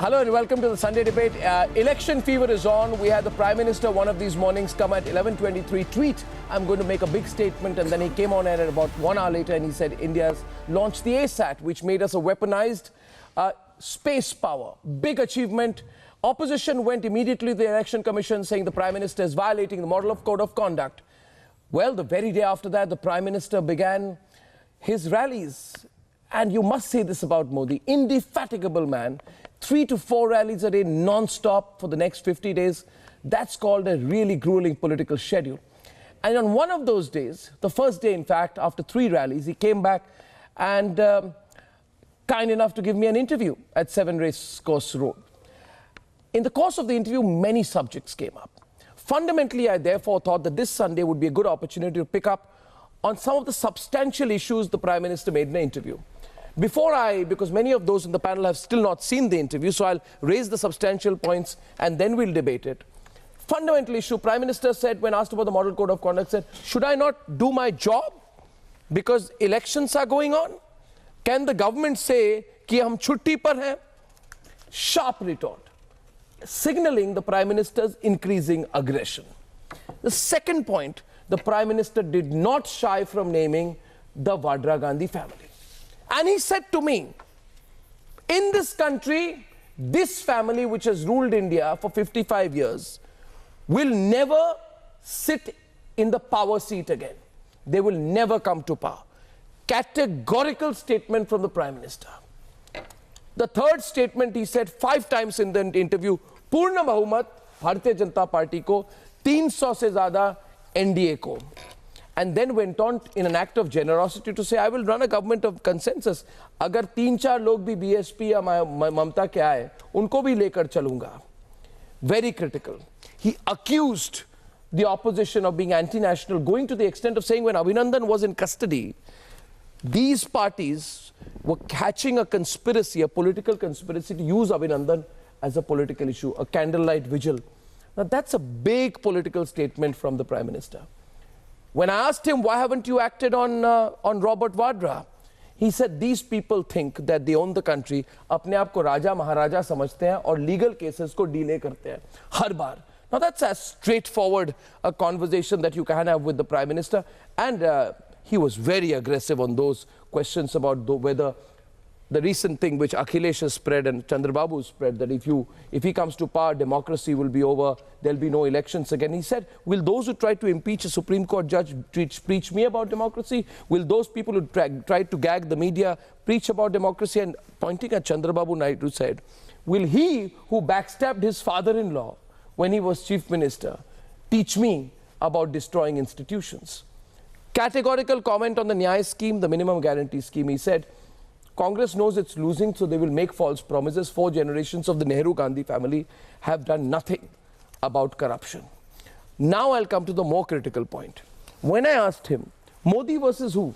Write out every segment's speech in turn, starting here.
Hello and welcome to the Sunday debate. Election fever is on. We had the Prime Minister one of these mornings come at 11:23 tweet, I'm going to make a big statement, and then he came on air at about 1 hour later and he said India's launched the ASAT, which made us a weaponized space power. Big achievement. Opposition went immediately to the Election Commission saying the Prime Minister is violating the model of code of conduct. Well, the very day after that, the Prime Minister began his rallies. And you must say this about Modi, indefatigable man, 3 to 4 rallies a day non-stop for the next 50 days. That's called a really grueling political schedule. And on one of those days, the first day, in fact, after 3 rallies, he came back and kind enough to give me an interview at 7 Racecourse Road. In the course of the interview, many subjects came up. Fundamentally, I therefore thought that this Sunday would be a good opportunity to pick up on some of the substantial issues the Prime Minister made in the interview. Because many of those in the panel have still not seen the interview, so I'll raise the substantial points and then we'll debate it. Fundamental issue, Prime Minister said, when asked about the model code of conduct, said, should I not do my job because elections are going on? Can the government say कि हम छुट्टी पर हैं? Sharp retort, signaling the Prime Minister's increasing aggression. The second point, the Prime Minister did not shy from naming the Vadra Gandhi family. And he said to me, in this country, this family which has ruled India for 55 years will never sit in the power seat again. They will never come to power. Categorical statement from the Prime Minister. The third statement he said 5 times in the interview, Purna Bahumat, Bharatiya Janata Party ko, 300 se zyada NDA ko. And then went on in an act of generosity to say, I will run a government of consensus. Agar 3-4 log bhi BSP ya Mamta ke aaye, unko bhi lekar chalunga. Very critical. He accused the opposition of being anti-national, going to the extent of saying when Abhinandan was in custody, these parties were catching a conspiracy, a political conspiracy to use Abhinandan as a political issue, a candlelight vigil. Now that's a big political statement from the Prime Minister. When I asked him, why haven't you acted on Robert Vadra? He said, these people think that they own the country, अपने आप को राजा महाराजा समझते हैं और legal cases को delay करते हैं, हर बार. Now that's as straightforward a conversation that you can have with the Prime Minister. And he was very aggressive on those questions about whether the recent thing which Akhilesh has spread and Chandrababu spread, that if he comes to power, democracy will be over, there'll be no elections again. He said, will those who try to impeach a Supreme Court judge preach me about democracy? Will those people who try to gag the media preach about democracy? And pointing at Chandrababu Naidu said, will he who backstabbed his father-in-law when he was Chief Minister teach me about destroying institutions? Categorical comment on the Nyaya scheme, the minimum guarantee scheme. He said, Congress knows it's losing, so they will make false promises. 4 generations of the Nehru-Gandhi family have done nothing about corruption. Now I'll come to the more critical point. When I asked him, Modi versus who?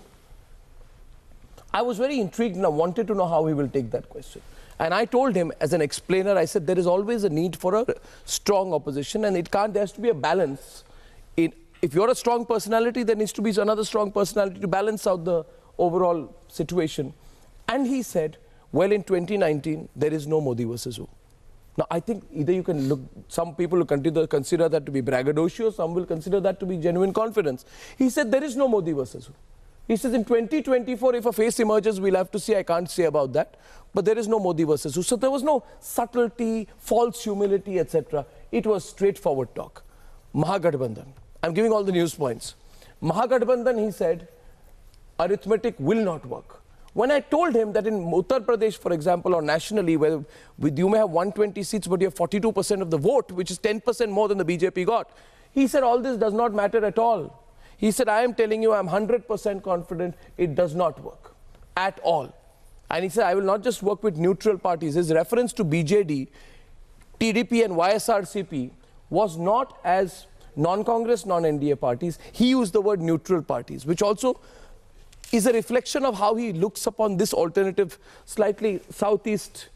I was very intrigued and I wanted to know how he will take that question. And I told him, as an explainer, I said, there is always a need for a strong opposition, and there has to be a balance. If you're a strong personality, there needs to be another strong personality to balance out the overall situation. And he said, well, in 2019, there is no Modi versus who. Now, I think either you can look, some people will consider that to be braggadocio, some will consider that to be genuine confidence. He said, there is no Modi versus who. He says, in 2024, if a face emerges, we'll have to see. I can't say about that. But there is no Modi versus who. So there was no subtlety, false humility, etc. It was straightforward talk. Mahagathbandhan. I'm giving all the news points. Mahagathbandhan, he said, arithmetic will not work. When I told him that in Uttar Pradesh, for example, or nationally, where you may have 120 seats, but you have 42% of the vote, which is 10% more than the BJP got, he said, all this does not matter at all. He said, I am telling you, I'm 100% confident it does not work at all. And he said, I will not just work with neutral parties. His reference to BJD, TDP and YSRCP was not as non-Congress, non-NDA parties. He used the word neutral parties, which also is a reflection of how he looks upon this alternative, slightly Southeast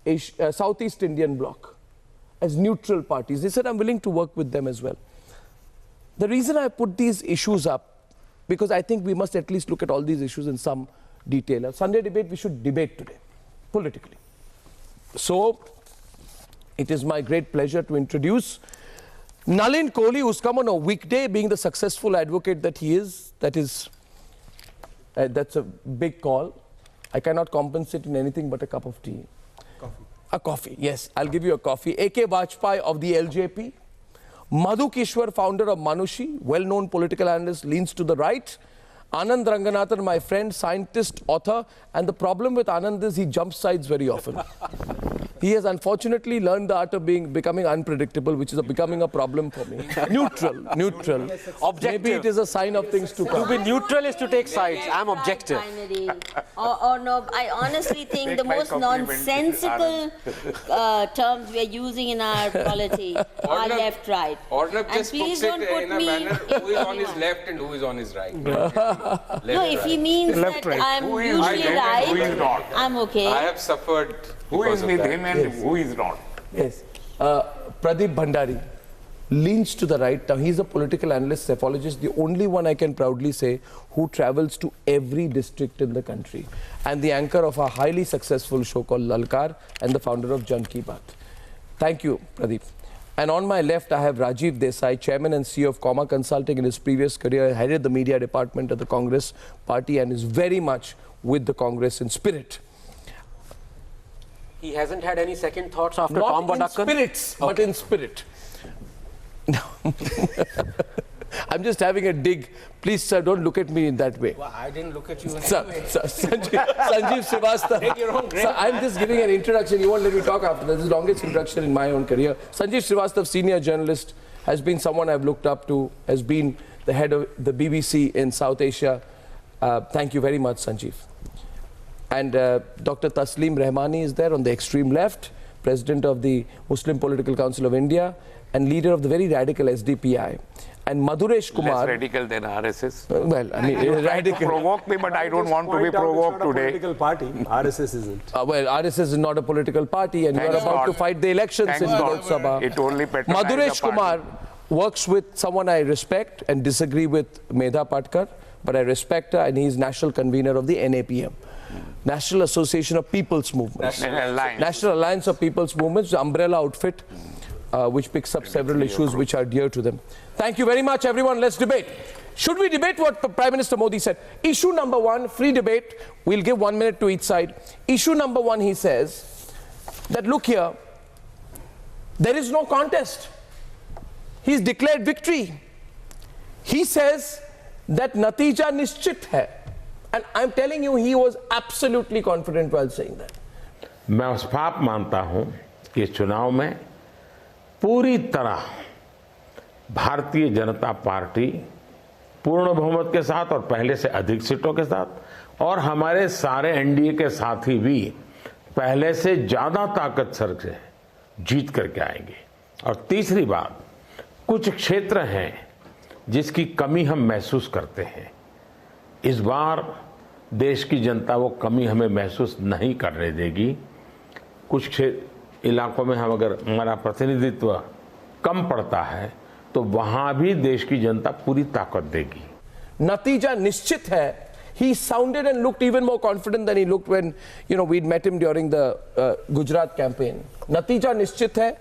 Indian bloc as neutral parties. He said, I'm willing to work with them as well. The reason I put these issues up, because I think we must at least look at all these issues in some detail. A Sunday debate, we should debate today, politically. So, it is my great pleasure to introduce Nalin Kohli, who's come on a weekday, being the successful advocate that he is. That's a big call. I cannot compensate in anything but a cup of tea. Coffee. A coffee, yes. I'll give you a coffee. A.K. Vajpayee of the LJP. Madhu Kishwar, founder of Manushi, well-known political analyst, leans to the right. Anand Ranganathan, my friend, scientist, author. And the problem with Anand is he jumps sides very often. He has unfortunately learned the art of becoming unpredictable, which is becoming a problem for me. Neutral. Objective. Maybe it is a sign of things to come. To be neutral is to take sides. I'm objective. Or no, I honestly think the most nonsensical terms we are using in our polity are left-right. Arnab just puts it in a manner who is on his left and who is on his right. No, if he means that I'm usually right, I'm okay. I have suffered. Who is with him and who is not? Yes. Pradeep Bhandari leans to the right. Now, he's a political analyst, psephologist, the only one I can proudly say who travels to every district in the country, and the anchor of a highly successful show called Lalkar and the founder of Jan Ki Baat. Thank you, Pradeep. And on my left, I have Rajiv Desai, chairman and CEO of Comma Consulting. In his previous career, headed the media department of the Congress party and is very much with the Congress in spirit. He hasn't had any second thoughts after Not Tom in Badakkan? spirits, but in spirit. No. I'm just having a dig. Please, sir, don't look at me in that way. Well, I didn't look at you in Sir, any way. Sanjeev Srivastava. Take your own grade. Sir, I'm just giving an introduction. You won't let me talk after this. This is the longest introduction in my own career. Sanjeev Srivastava, senior journalist, has been someone I've looked up to, has been the head of the BBC in South Asia. Thank you very much, Sanjeev. And Dr. Tasleem Rahmani is there on the extreme left, president of the Muslim Political Council of India and leader of the very radical SDPI. And Madhuresh Kumar. Less radical than RSS. Well, I mean, radical. Provoke me, but I don't want to be provoked today. Political party. RSS isn't. Well, RSS is not a political party, and you are Thanks about God. to fight the elections Thanks in the God. Lok Sabha. It only patronizes Madhuresh the party. Kumar works with someone I respect and disagree with, Medha Patkar, but I respect her, and he is national convener of the NAPM. National Association of People's Movements. National Alliance of People's Movements, the umbrella outfit, which picks up several issues which are dear to them. Thank you very much, everyone. Let's debate. Should we debate what Prime Minister Modi said? Issue number one, free debate. We'll give 1 minute to each side. Issue number one, he says that, look here, there is no contest. He's declared victory. He says that natija nishchit hai. And I'm telling you, he was absolutely confident while saying that. मैं साफ मानता हूं कि इस चुनाव में पूरी तरह भारतीय जनता पार्टी पूर्ण बहुमत के साथ और पहले से अधिक सीटों के साथ और हमारे सारे एनडीए के साथी भी पहले से ज्यादा ताकत से जीत करके आएंगे। और तीसरी बात, कुछ क्षेत्र हैं जिसकी कमी हम महसूस करते हैं। इस बार देश की जनता वो कमी हमें महसूस नहीं करने देगी। कुछ इलाकों में हम अगर हमारा प्रतिनिधित्व कम पड़ता है तो वहां भी देश की जनता पूरी ताकत देगी। नतीजा निश्चित है. He sounded and looked even more confident than he looked when, we'd met him during the Gujarat campaign. Natija निश्चित है.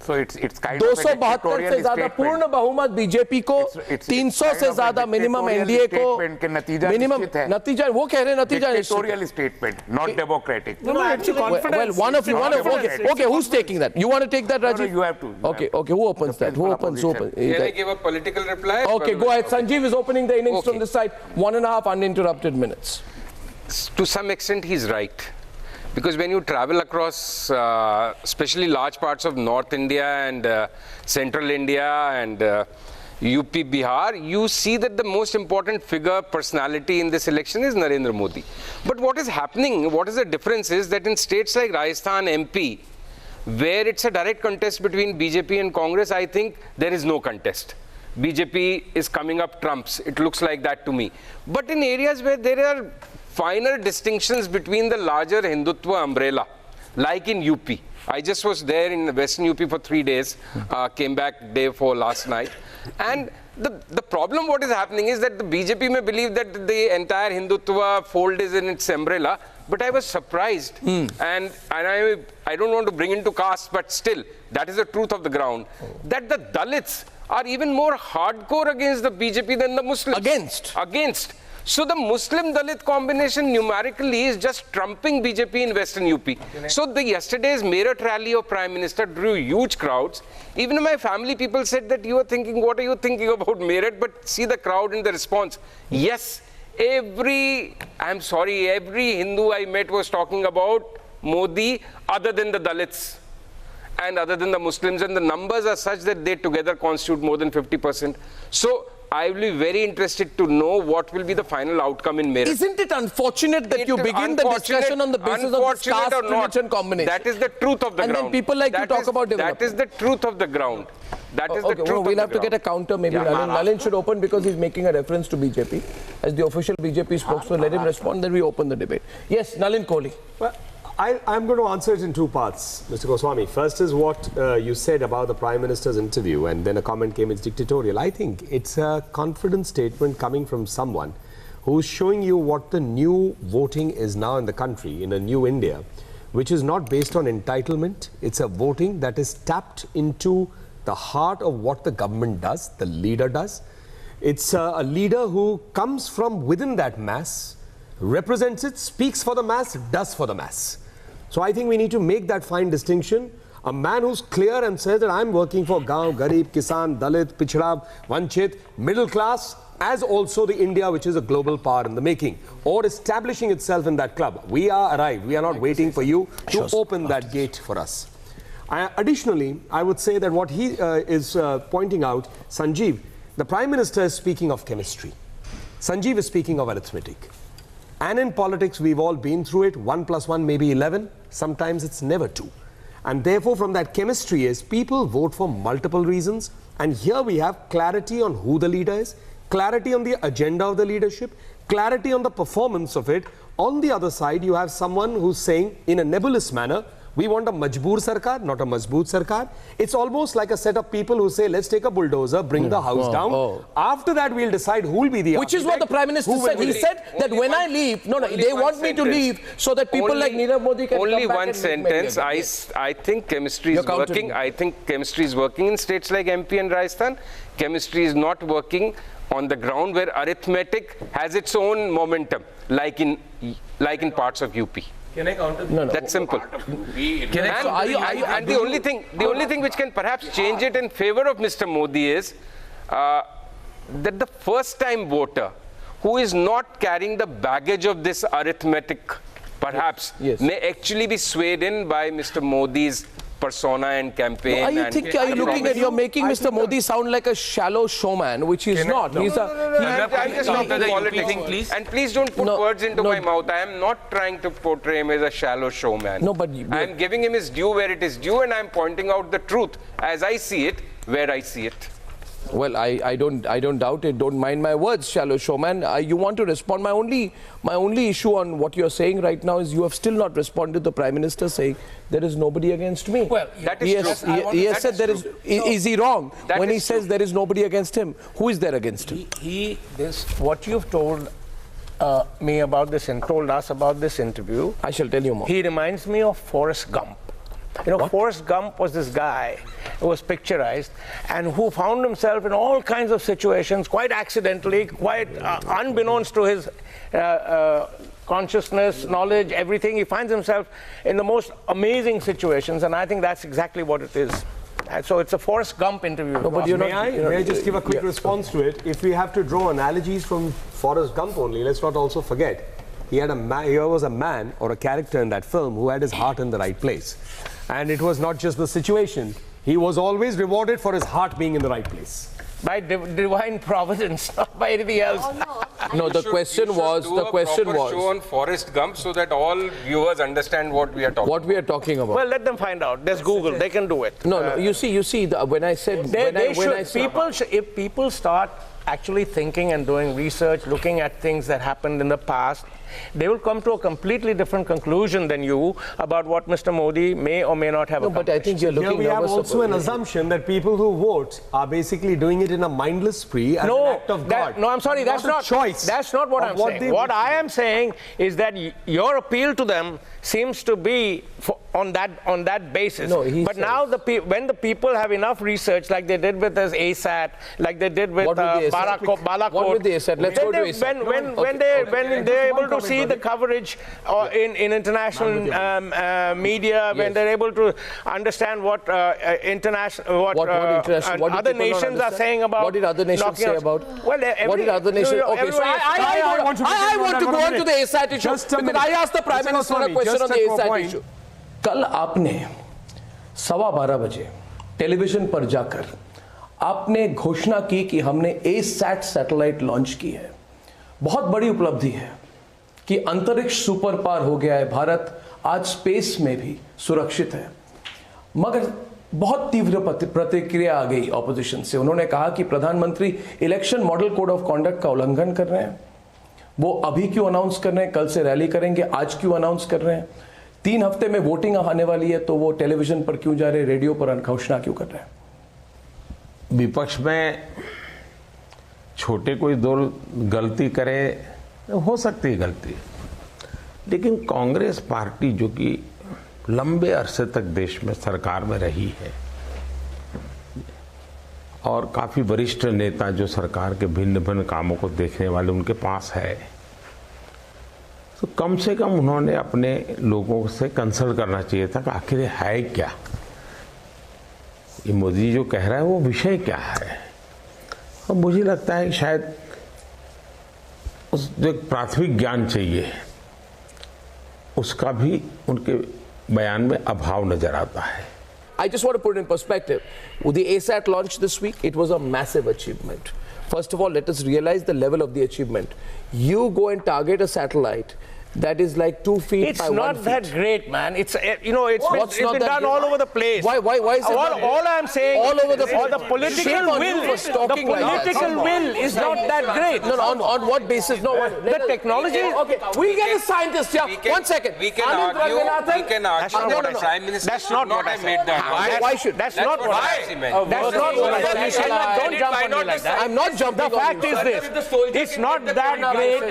So it's kind of a 272 से ज्यादा पूर्ण बहुमत बीजेपी को, 300 से ज्यादा मिनिमम एनडीए को. मिनिमम नतीजा वो कह रहे हैं नतीजा dictatorial statement, not democratic. No, actually confidence. Well, one of you, okay, who's taking that? You want to take that, Rajiv? No, you have to. Okay, who opens that? Who opens? Can I give a political reply? Okay, go ahead. Sanjeev is opening the innings from this side. 1.5 uninterrupted minutes. To some extent, he's right. Because when you travel across, especially large parts of North India and Central India and UP, Bihar, you see that the most important figure, personality in this election is Narendra Modi. But what is happening, what is the difference is that in states like Rajasthan, MP, where it's a direct contest between BJP and Congress, I think there is no contest. BJP is coming up trumps. It looks like that to me. But in areas where there are finer distinctions between the larger Hindutva umbrella, like in UP. I just was there in Western UP for 3 days, came back day 4 last night. And the problem what is happening is that the BJP may believe that the entire Hindutva fold is in its umbrella, But I was surprised, and I don't want to bring into caste, but still, that is the truth of the ground, that the Dalits are even more hardcore against the BJP than the Muslims. Against. So the Muslim-Dalit combination numerically is just trumping BJP in Western UP. So the yesterday's Meerut rally of Prime Minister drew huge crowds. Even my family people said that you are thinking, what are you thinking about Meerut? But see the crowd and the response. Yes, every Hindu I met was talking about Modi other than the Dalits and other than the Muslims, and the numbers are such that they together constitute more than 50%. So I will be very interested to know what will be the final outcome in Meerut. Isn't it unfortunate that you begin the discussion on the basis of the caste religion combination? That is the truth of the ground. And then people like you talk about development. That is the truth of the ground. That is the truth of the ground. We'll have to get a counter maybe. Nalin should open because he's making a reference to BJP. As the official BJP spokesman, let him respond, then we open the debate. Yes, Nalin Kohli. Well, I'm going to answer it in two parts, Mr. Goswami. First is what you said about the Prime Minister's interview, and then a comment came, it's dictatorial. I think it's a confident statement coming from someone who's showing you what the new voting is now in the country, in a new India, which is not based on entitlement. It's a voting that is tapped into the heart of what the government does, the leader does. It's a leader who comes from within that mass, represents it, speaks for the mass, does for the mass. So I think we need to make that fine distinction. A man who's clear and says that I'm working for Gaon, Garib, Kisan, Dalit, Pichhada, Vanchit, middle class, as also the India which is a global power in the making, or establishing itself in that club. We are arrived. We are not waiting for you to open that gate for us. Additionally, I would say that what he is pointing out, Sanjeev, the Prime Minister is speaking of chemistry. Sanjeev is speaking of arithmetic. And in politics, we've all been through it. 1 + 1 may be 11. Sometimes it's never 2. And therefore, from that chemistry is people vote for multiple reasons. And here we have clarity on who the leader is, clarity on the agenda of the leadership, clarity on the performance of it. On the other side, you have someone who's saying in a nebulous manner, we want a majboor sarkar, not a mazboot sarkar. It's almost like a set of people who say, let's take a bulldozer, bring the house down. After that, we'll decide who will be the Which is what the Prime Minister said. He said that when I leave, they want me to leave so that people like Nirav Modi can come back. Only one sentence. I think chemistry is working. I think chemistry is working in states like MP and Rajasthan. Chemistry is not working on the ground where arithmetic has its own momentum, like in parts of UP. Can I counter? No. That's simple. And the only thing which can perhaps change it in favor of Mr. Modi is that the first-time voter who is not carrying the baggage of this arithmetic, perhaps, may actually be swayed in by Mr. Modi's persona and campaign. Are you looking at, you're making Mr. Modi sound like a shallow showman, which he's not. I'm just talking politics. And please don't put words into my mouth. I am not trying to portray him as a shallow showman. No, but I'm giving him his due where it is due, and I'm pointing out the truth as I see it, where I see it. Well, I don't doubt it. Don't mind my words, shallow showman. You want to respond? My only issue on what you're saying right now is you have still not responded to the Prime Minister saying there is nobody against me. Well, that is true. He has said there is. Is he wrong when he says there is nobody against him? Who is there against him? What you've told me about this and told us about this interview, I shall tell you more. He reminds me of Forrest Gump. Forrest Gump was this guy who was picturized and who found himself in all kinds of situations, quite accidentally, quite unbeknownst to his consciousness, knowledge, everything. He finds himself in the most amazing situations, and I think that's exactly what it is. And so it's a Forrest Gump interview. No, but may I just give a quick response to it? If we have to draw analogies from Forrest Gump only, let's not also forget, he was a man or a character in that film who had his heart in the right place. And it was not just the situation. He was always rewarded for his heart being in the right place. By divine providence, not by anything else. No, the question was. Show on Forrest Gump so that all viewers understand what we are talking about. Well, let them find out. There's Google. They can do it. No, you see. When I said if people start actually thinking and doing research, looking at things that happened in the past, they will come to a completely different conclusion than you about what Mr. Modi may or may not have accomplished. But I think you're looking Here we have nervous also an assumption that people who vote are basically doing it in a mindless spree as an act of God. No, I'm sorry, that's not a choice. That's not what I'm saying. What I am saying is that your appeal to them seems to be on that basis. No, but now when the people have enough research, like they did with this ASAT, like they did with Balakot. What with the ASAT? Let's go to ASAT. When they're able to see the coverage in international media, when they're able to understand what other nations are saying about. What did other nations say about? Well, what did other nations? Okay, so I want to go on to the ASAT issue because I asked the Prime Minister a question on the ASAT issue. कल आपने 12:15 बजे television पर जाकर आपने घोषणा की कि हमने ASAT सैटेलाइट लॉन्च की है। बहुत बड़ी उपलब्धि है कि अंतरिक्ष सुपर पावर हो गया है भारत, आज स्पेस में भी सुरक्षित है। मगर बहुत तीव्र प्रतिक्रिया आ गई ऑपोजिशन से। उन्होंने कहा कि प्रधानमंत्री election model code of conduct का उल्लंघन कर रहे हैं। वो अभी क्यों अनाउंस कर रहे हैं, कल से रैली करेंगे, आज क्यों अनाउंस कर रहे हैं? 3 हफ्ते में वोटिंग आने वाली है तो वो टेलीविजन पर क्यों जा रहे, रेडियो पर घोषणा क्यों कर रहे हैं? विपक्ष में छोटे कोई दो गलती करे, हो सकती है गलती, लेकिन कांग्रेस पार्टी जो कि लंबे अरसे तक देश में सरकार में रही है और काफी वरिष्ठ नेता जो सरकार के भिन्न भिन्न कामों को देखने वाले उनके पास है, तो कम से कम उन्होंने अपने लोगों से कंसल्ट करना चाहिए था कि आखिर है क्या, ये मोदी जो कह रहा है वो विषय क्या है। और मुझे लगता है कि शायद उस जो प्राथमिक ज्ञान चाहिए उसका भी उनके बयान में अभाव नजर आता है। I just want to put it in perspective. With the ASAT launch this week, it was a massive achievement. First of all, let us realize the level of the achievement. You go and target a satellite that is like 2 feet by 1 feet. It's not that great, man. It's it's been done all over the place. Why is it? All I'm saying, all over the political will is not that great. No, on what basis? No, the technology. Okay, we get a scientist here. 1 second. We can argue. The Prime Minister. That's not what I made that. Why should? That's not what I meant. That's not what I said. Don't jump on me like that. I'm not jumping. The fact is this: it's not that great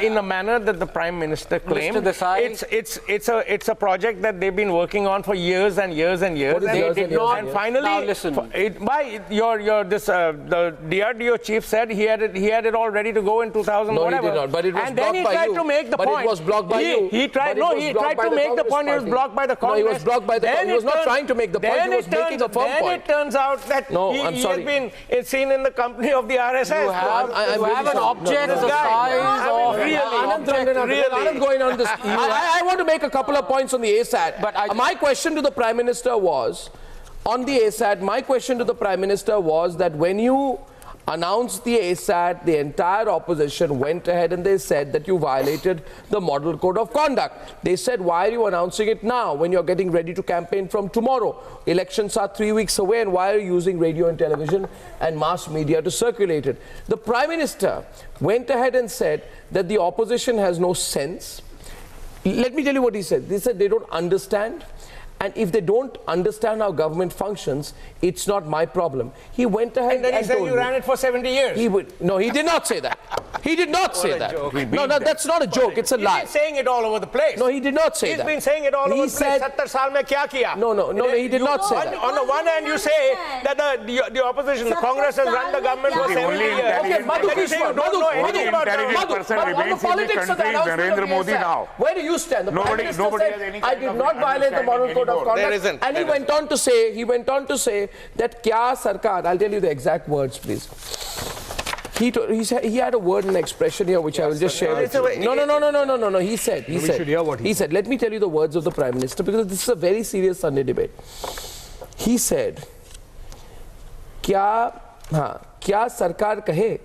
in the manner that the Prime Minister claimed. It's a project that they've been working on for years and years and years. And finally, now listen. The DRDO chief said he had it all ready to go in 2000. No, whatever. he did not. But it was and blocked then he by tried you. to make the but point. It was blocked by you. He tried to make the point. It was blocked by the Congress. No, he was blocked by the Congress. He was not trying to make the point. He was making a firm point. Then it turns out that he has been seen in the company of the RSS. You have an object the size of Anand going on this. I want to make a couple of points on the ASAT. But my question to the Prime Minister was, on the ASAT, my question to the Prime Minister was that when you announced the ASAT, the entire opposition went ahead and they said that you violated the model code of conduct. They said, why are you announcing it now when you're getting ready to campaign from tomorrow? Elections are 3 weeks away, and why are you using radio and television and mass media to circulate it? The Prime Minister went ahead and said that the opposition has no sense. Let me tell you what he said. They said they don't understand. And if they don't understand how government functions, it's not my problem. He went ahead and then he said you ran it for 70 years. No, he did not say that. He did not say that. No, that's not a joke. It's a lie. He's been saying it all over the place. No, he did not say that. He's been saying it all over the place. 70 saal mein kya kiya? No, he did not say that. On the one hand, you say that the opposition, the Congress has run the government for 70 years. Okay, Madhu, you don't know anything about the politics of the announcement of the ASAT. Where do you stand? The Prime Minister said, I did not violate the moral code of conduct. There isn't. And he went on to say that kya sarkar, I'll tell you the exact words, please. He had a word and expression here which I will just share with you. No. He said, let me tell you the words of the Prime Minister, because this is a very serious Sunday debate. He said, क्या सरकार कहे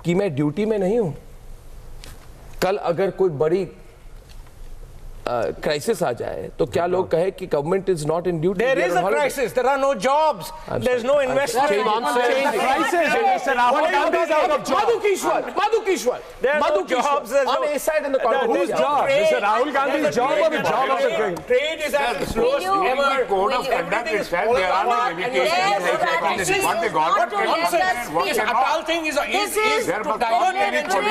कि मैं duty में नहीं हूं? कल अगर कोई बड़ी क्राइसिस आ जाए तो क्या लोग कहे कि government is not in duty? There is a crisis. There are no jobs. There's no investment. Madhu Kishwar. There are no jobs. On ASAT in the Congress. Whose job? Mr. Rahul Gandhi's job or the job of the trade? Trade is at its lowest ever. Code of conduct itself, there are no limitations. What the government This Atal thing is to divert attention.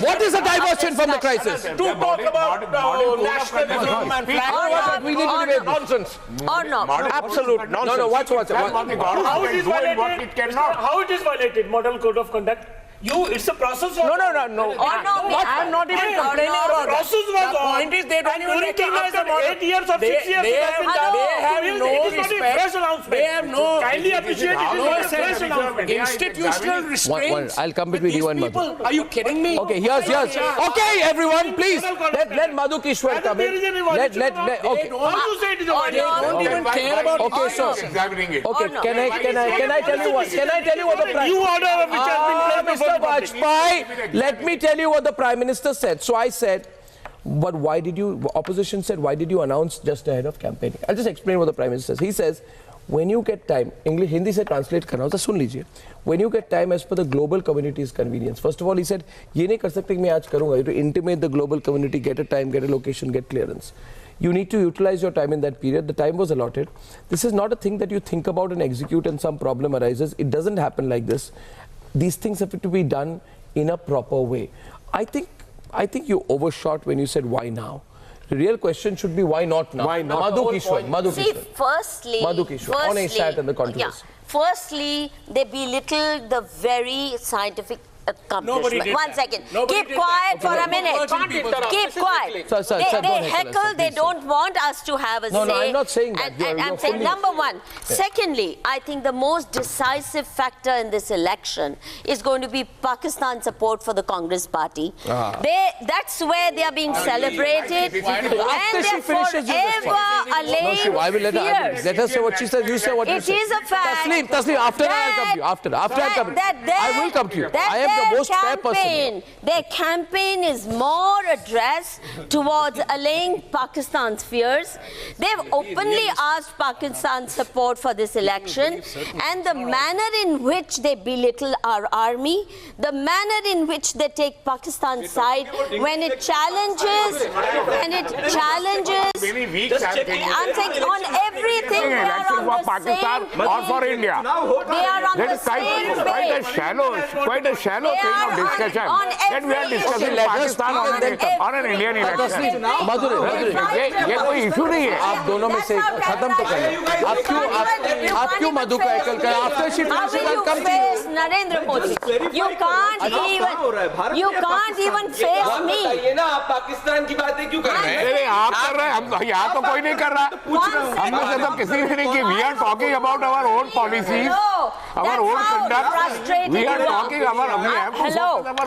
What is the diversion from the crisis? To talk about nationalism and flag. We need to debate this. Nonsense. Or not? Absolute nonsense. No, watch. what the government How it is can do and what it violated? cannot. How it is violated? Model code of conduct. It's a process. No. I'm not even complaining about that. Process was The point is they don't even recognize the model. 8 years or 6 years. They have no It is not a respect. fresh announcement. They have no Kindly appreciate it. It is not a fresh announcement. institutional restraints. I'll come between you and Madhu. People, are you kidding me? Okay, here's. Okay, everyone, please. Let Madhu Kishwar come in. Okay. Also say it is a They don't even care about Okay, so. Examining it. Okay, can I tell you what? Can I tell you what the prime? new order which has been placed before Mr. the public. Vajpayee, let me tell you what the Prime Minister said. So I said, but why did you, opposition said, why did you announce just ahead of campaigning? I'll just explain what the Prime Minister says. He says, when you get time, English, Hindi se translate karna ho, to sun lijiye. When you get time as per the global community's convenience. First of all, he said, ye nahi kar sakte ki main aaj karunga. You have to intimate the global community, get a time, get a location, get clearance. You need to utilize your time in that period. The time was allotted. This is not a thing that you think about and execute and some problem arises. It doesn't happen like this. These things have to be done in a proper way. I think you overshot when you said why now. The real question should be why not now? Why not? Madhu Kishwar. See, firstly, Madhu Kishwar, on ASAT and the controversy. Firstly, they belittle the very scientific accomplishment. did One that. second. Nobody Keep did quiet that. for a minute. Can't interrupt. Keep quiet. Sir, They don't heckle us, heckle. sir, They please, don't want us to have a No, say. I'm not saying that. And I'm saying, number one. Secondly, I think the most decisive factor in this election is going to be Pakistan's support for the Congress party. That's where they are being celebrated. And they're forever allaying I will let her say what she says. You say what you It say. is a fact. Tasneem, after I'll come to you. After I'll come to you. I will come to you. I am the most fair person. Their campaign is more addressed towards allaying Pakistan's fears. They've openly asked Pakistan's support for this election, and the manner in which they belittle our army, the manner in which they take Pakistan's side when it challenges, Many weeks I'm thinking. I'm saying on everything they are Election on for the Pakistan same or for page. India. They are on That the is same quite a page. shallow They thing are of discussion. on That we are every discussing issue. Pakistan On on an Indian election. ये कोई issue नहीं है. आप दोनों में से खत्म तो करें. आप क्यों मधु का एकल करें? After she finishes, I'll come to you. Narendra Modi, you can't even face me. ये ना आप पाकिस्तान की बातें क्यों कर रहे हैं? नहीं आप कर रहे हैं, हम यहाँ तो कोई नहीं कर रहा. हम में से तो किसी ने नहीं की. We are talking about our own policies, our own conduct. We are talking about our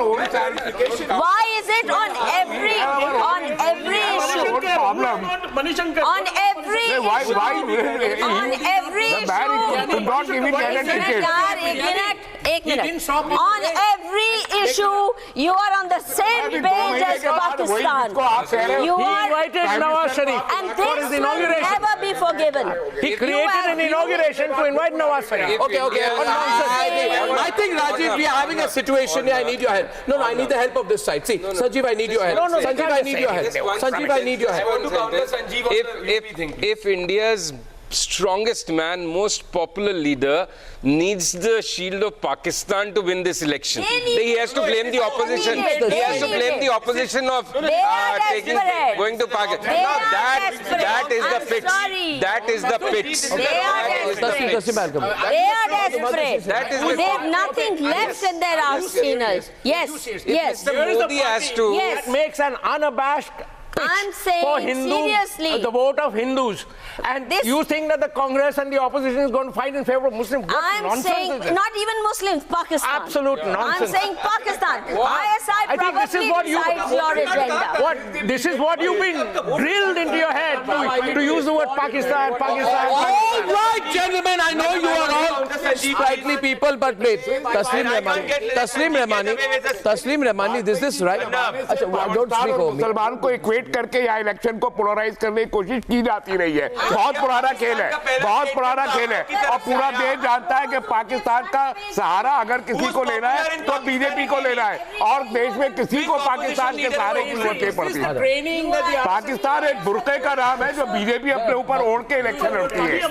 own clarification. Why is it on every issue? Problem. On every issue. On every The man could not even get a ticket. एक minute. On every issue, you are on the same page as Pakistan. You He are, invited Nawaz Sharif and for this his will inauguration. never be forgiven. He created an inauguration to invite Nawaz Sharif. Okay. I think, Rajiv, we are having a situation here. I need your help. No, I need the help of this side. See, Sanjeev, I need your help. Sanjeev, I need your help. Sanjeev, I need your help. If India's strongest man, most popular leader needs the shield of Pakistan to win this election, he has to blame the opposition. He has to blame the opposition of going to Pakistan. Now that is the pitch. That is the pitch. They are desperate. They are desperate. They have nothing left in their arsenal. Yes. Modi has to. Yes. Makes an unabashed pitch I'm saying for Hindus, seriously. the vote of Hindus. And you think that the Congress and the opposition is going to fight in favor of Muslims? What I'm nonsense saying is this? not even Muslims, Pakistan. Absolute nonsense. I'm saying Pakistan. ISI I think this is what this is what you've been drilled into your head to use the word Pakistan. All right, gentlemen, I know you are all sprightly people, but wait, Taslim Rahmani, is this right? Don't speak over me. मुसलमान को equate करके यहाँ election को polarise करने की कोशिश की जाती रही है। बहुत पुराना खेल है, बहुत पुराना खेल है, और पूरा देश जानता है कि पाकिस्तान का सहारा अगर किसी को लेना है तो बीजेपी को लेना है, और देश में किसी को पाकिस्तान के सहारे की जरूरत नहीं पड़ती है। पाकिस्तान एक बुर्के का नाम है जो बीजेपी अपने ऊपर ओढ़ के इलेक्शन लड़ती है।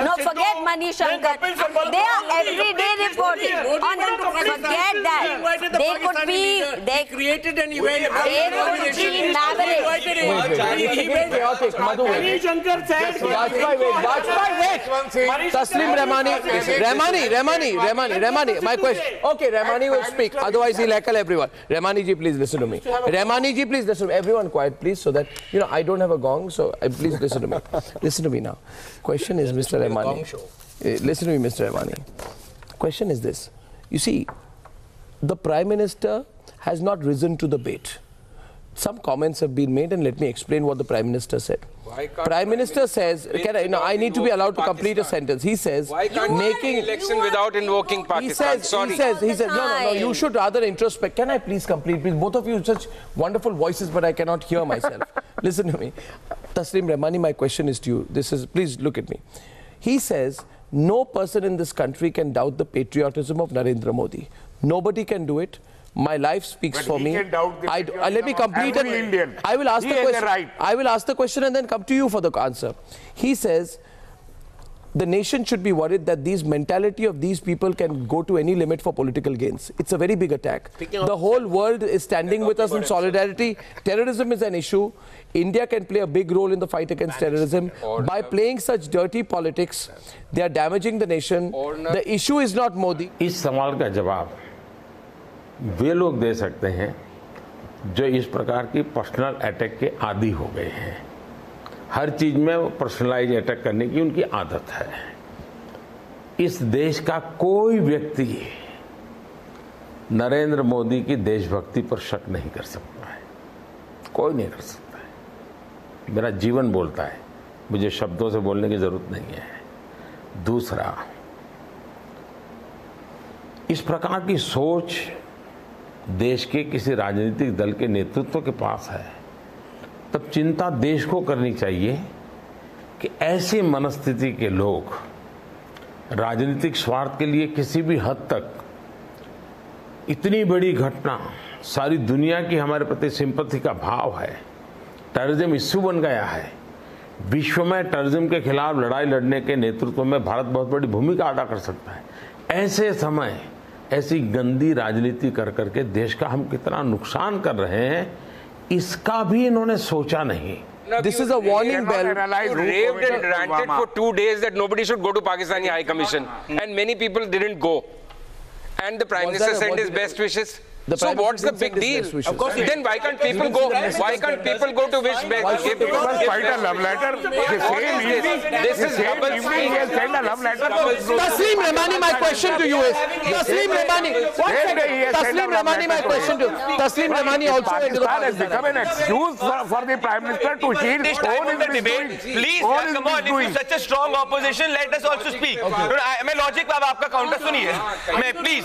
No, forget Manishankar. They are every day reporting. Forget that. They could be. They created an event. They could be maverick. Manishankar said. Wait. Taslim Rahmani. My question. Okay, Rahmani will speak. Otherwise, he'll heckle everyone. Rahmani ji, please listen to me. Rahmani ji, please listen to me. Everyone quiet, please, so that I don't have a gong. So please listen to me. Listen to me now. Question is, Mr. Rahmani. Listen to me, Mr. Rahmani. Question is this. You see, the Prime Minister has not risen to the bait. Some comments have been made, and let me explain what the Prime Minister said. Prime Minister says, I need to be allowed to complete a sentence. He says, why can't making election without invoking Pakistan? He says, no, you should rather introspect. Can I please complete? Please, both of you have such wonderful voices, but I cannot hear myself. Listen to me. Taslim Rahmani, my question is to you. Please look at me. He says, no person in this country can doubt the patriotism of Narendra Modi. Nobody can do it. My life speaks for me. Let me complete it. Indian. I will ask the question. Right. I will ask the question and then come to you for the answer. He says the nation should be worried that these mentality of these people can go to any limit for political gains. It's a very big attack. The whole world is standing with us in solidarity. Terrorism is an issue. India can play a big role in the fight against terrorism. By playing such dirty politics, they are damaging the nation. The issue is not Modi. इस सवाल का जवाब वे लोग दे सकते हैं जो इस प्रकार की पर्सनल अटैक के आदी हो गए हैं। हर चीज में पर्सनलाइज अटैक करने की उनकी आदत है। इस देश का कोई व्यक्ति नरेंद्र मोदी की देशभक्ति पर शक नहीं कर सकता है, कोई नहीं कर सकता है। मेरा जीवन बोलता है, मुझे शब्दों से बोलने की जरूरत नहीं है। दूसरा, इस प्रकार की सोच देश के किसी राजनीतिक दल के नेतृत्व के पास है, तब चिंता देश को करनी चाहिए कि ऐसी मनस्थिति के लोग राजनीतिक स्वार्थ के लिए किसी भी हद तक इतनी बड़ी घटना, सारी दुनिया की हमारे प्रति सिंपैथी का भाव है, टेररिज्म इश्यू बन गया है। विश्व में टेररिज्म के खिलाफ लड़ाई लड़ने के नेतृत्व में भारत बहुत बड़ी भूमिका अदा कर सकता है। ऐसे समय ऐसी गंदी राजनीति कर करके देश का हम कितना नुकसान कर रहे हैं, इसका भी इन्होंने सोचा नहीं। This is a warning bell. You raved and ranted for 2 days that nobody should go to Pakistani High Commission, and many people didn't go. And the Prime Minister sent his best wishes. So what's the big deal? Of course. Then why can't people go? Why can't people go to wish best? Write a love letter. This is double speak. Send a love letter. Taslim Rahmani, my question to you is Taslim Rahmani. Taslim Rahmani, my question to you. Taslim Rahmani also Pakistan has become an excuse for the Prime Minister to shield this time of the debate. Please, come on. If you such a strong opposition, let us also speak. मैं logic अब आपका counter सुनिए. मैं please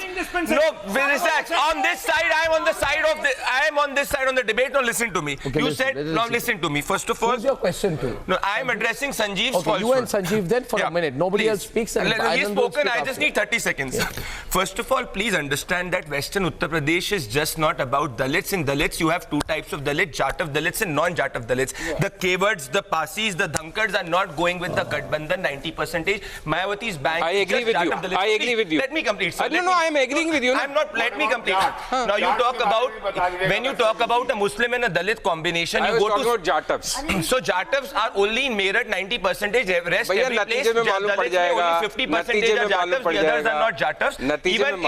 no relax on this. I am on the side of I am on this side on the debate. Now listen to me. Okay, listen to me. First of all, who's your question to? No, I am addressing Sanjeev's falsehood. You and Sanjeev then for a minute. Nobody else speaks. And he's spoken. I just need 30 seconds. Yeah. First of all, please understand that Western Uttar Pradesh is just not about Dalits. In Dalits, you have two types of Dalits: Jatav Dalits and non-Jatav Dalits. Yeah. The Kewards, the Pasis, the Dhankars are not going with the Gadbandhan 90%. Mayawati's bank. I agree with you. I agree with you. Let me complete. I don't know. I am agreeing with you. I'm not. Let me complete. Now you talk about when you talk about a Muslim and a Dalit combination, you go to about Jatavs. So Jatavs are only in Meerut 90%. Rest every place. Only 50% are Jatavs. The others are not Jatavs. Even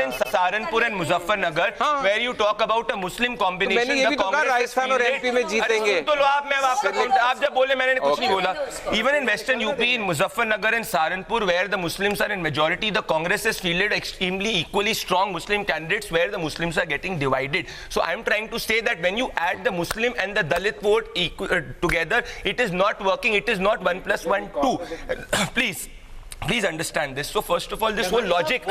in Saharanpur and Muzaffarnagar, where you talk about a Muslim combination, the Congress is even in Western UP, in Muzaffarnagar and Saharanpur, where the Muslims are in majority, the Congress has fielded extremely equally strong Muslim candidates, where the Muslims are getting divided. So I'm trying to say that when you add the Muslim and the Dalit vote together, it is not working. It is not 1 + 1 2. Please understand this. So first of all, this whole logic,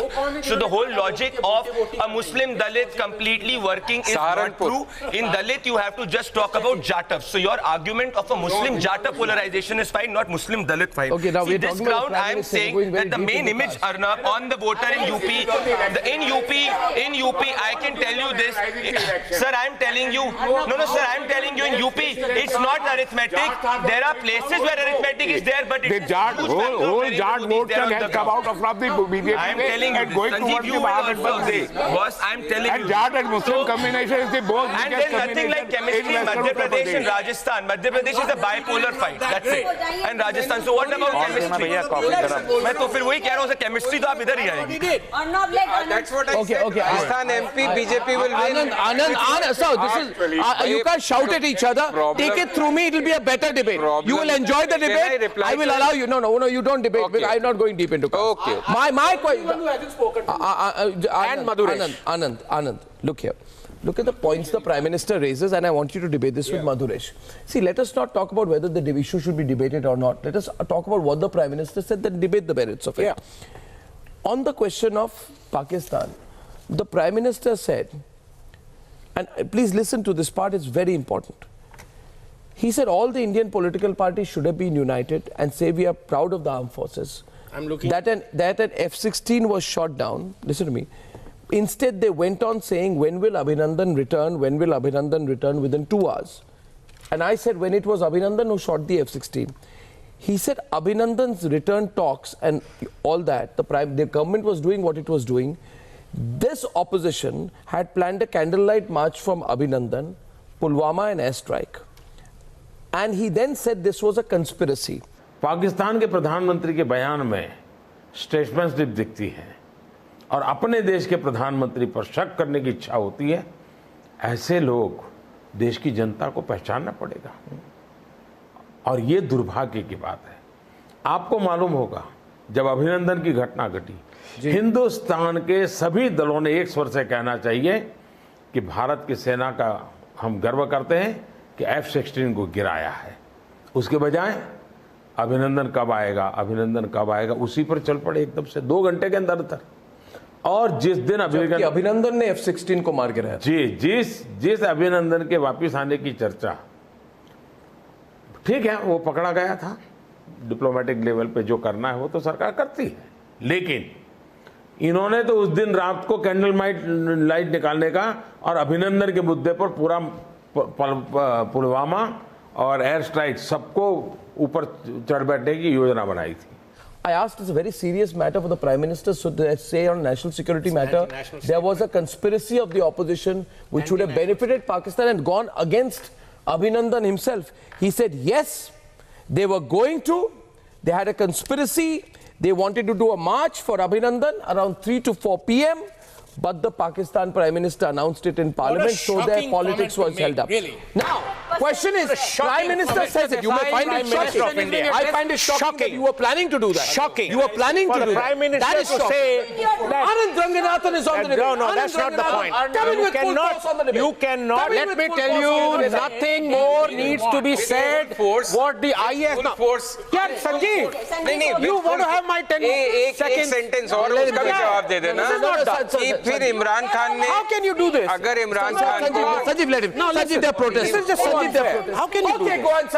so the whole logic of a Muslim Dalit completely working is not true. In Dalit, you have to just talk about Jatav. So your argument of a Muslim Jatav polarization is fine, not Muslim Dalit fine. Okay, now see, this ground, I am saying that the main image, Arnab, on the voter in UP, in UP, I can tell you this. Sir, I'm telling you, no, sir, I'm telling you in UP, it's not arithmetic. There are places where arithmetic is there, but it's whole Jat vote can have come out from the BJP and going towards the Mahagadbandhan. Boss, I'm telling you. And Jat and Muslim combination is the most biggest and there's nothing like chemistry in Madhya Pradesh and Rajasthan. Madhya Pradesh is a bipolar fight. That's it. And Rajasthan. So what about chemistry? मैं तो फिर वही कह रहा हूँ chemistry तो आप इधर ही आएगी. That's what I said. Okay. Rajasthan MP BJP will win. Anand, so this is you can't shout at each other. Take it through me. It will be a better debate. You will enjoy the debate. I will allow you. No, you don't debate. I'm not going deep into it. Okay. My question. Who hasn't spoken to And Madhuresh. Anand, look here. Look at the points the Prime Minister raises, and I want you to debate this with Madhuresh. See, let us not talk about whether the issue should be debated or not. Let us talk about what the Prime Minister said, then debate the merits of it. Yeah. On the question of Pakistan, the Prime Minister said, and please listen to this part, it's very important. He said all the Indian political parties should have been united and say we are proud of the armed forces. I'm looking that an F-16 was shot down. Listen to me. Instead, they went on saying, when will Abhinandan return? When will Abhinandan return? Within 2 hours. And I said, when it was Abhinandan who shot the F-16. He said, Abhinandan's return talks and all that, the government was doing what it was doing. This opposition had planned a candlelight march from Abhinandan, Pulwama and airstrike. And he then said this was a conspiracy. Pakistan के प्रधानमंत्री के बयान में स्टेटमेंटशिप दिखती है और अपने देश के प्रधानमंत्री पर शक करने की इच्छा होती है. ऐसे लोग देश की जनता को पहचानना पड़ेगा और ये दुर्भाग्य की बात है. आपको मालूम होगा जब अभिनंदन की घटना घटी, हिंदुस्तान के सभी दलों ने एक स्वर से कहना चाहिए कि भारत की सेना का हम गर्व करते हैं कि F-16 को गिराया है. उसके बजाय अभिनंदन कब आएगा उसी पर चल पड़े एकदम से 2 घंटे के अंदर. और जिस दिन अभिनंदन ने F-16 को मार गिराया, जिस अभिनंदन के वापस आने की चर्चा, ठीक है वो पकड़ा गया था, डिप्लोमेटिक लेवल पे जो करना है वो तो सरकार करती है, लेकिन इन्होंने तो उस दिन रात को कैंडल लाइट निकालने का और अभिनंदन के मुद्दे पर पूरा पुलवामा और एयर स्ट्राइक सबको ऊपर चढ़ बैठने की योजना बनाई थी. I asked, it's a very serious matter for the Prime Minister, so they say on national security matter, there was a conspiracy of the opposition which would have benefited Pakistan and gone against Abhinandan himself. He said, yes, they were going to, they had a conspiracy, they wanted to do a march for Abhinandan around 3 to 4 p.m. But the Pakistan Prime Minister announced it in Parliament, so their politics was held up. Really? Now, question is, Prime Minister says it. You may find it shocking. I find it shocking that you were planning to do that. Shocking. You were planning to do that. Prime Minister that is to say that Anand Ranganathan is on the debate. No, that's not the point. You cannot. Let me tell you, nothing more needs to be said. What the IS... Yeah, Sanjeev, you want to have my 10 seconds? एक sentence और उसका भी जवाब दे देना. फिर इमरान खान ने, how can you do this? अगर इमरान खान को Sanjeev, let him. No, Sanjeev, they're protesting. This is just so unfair. How can you do Okay, go on,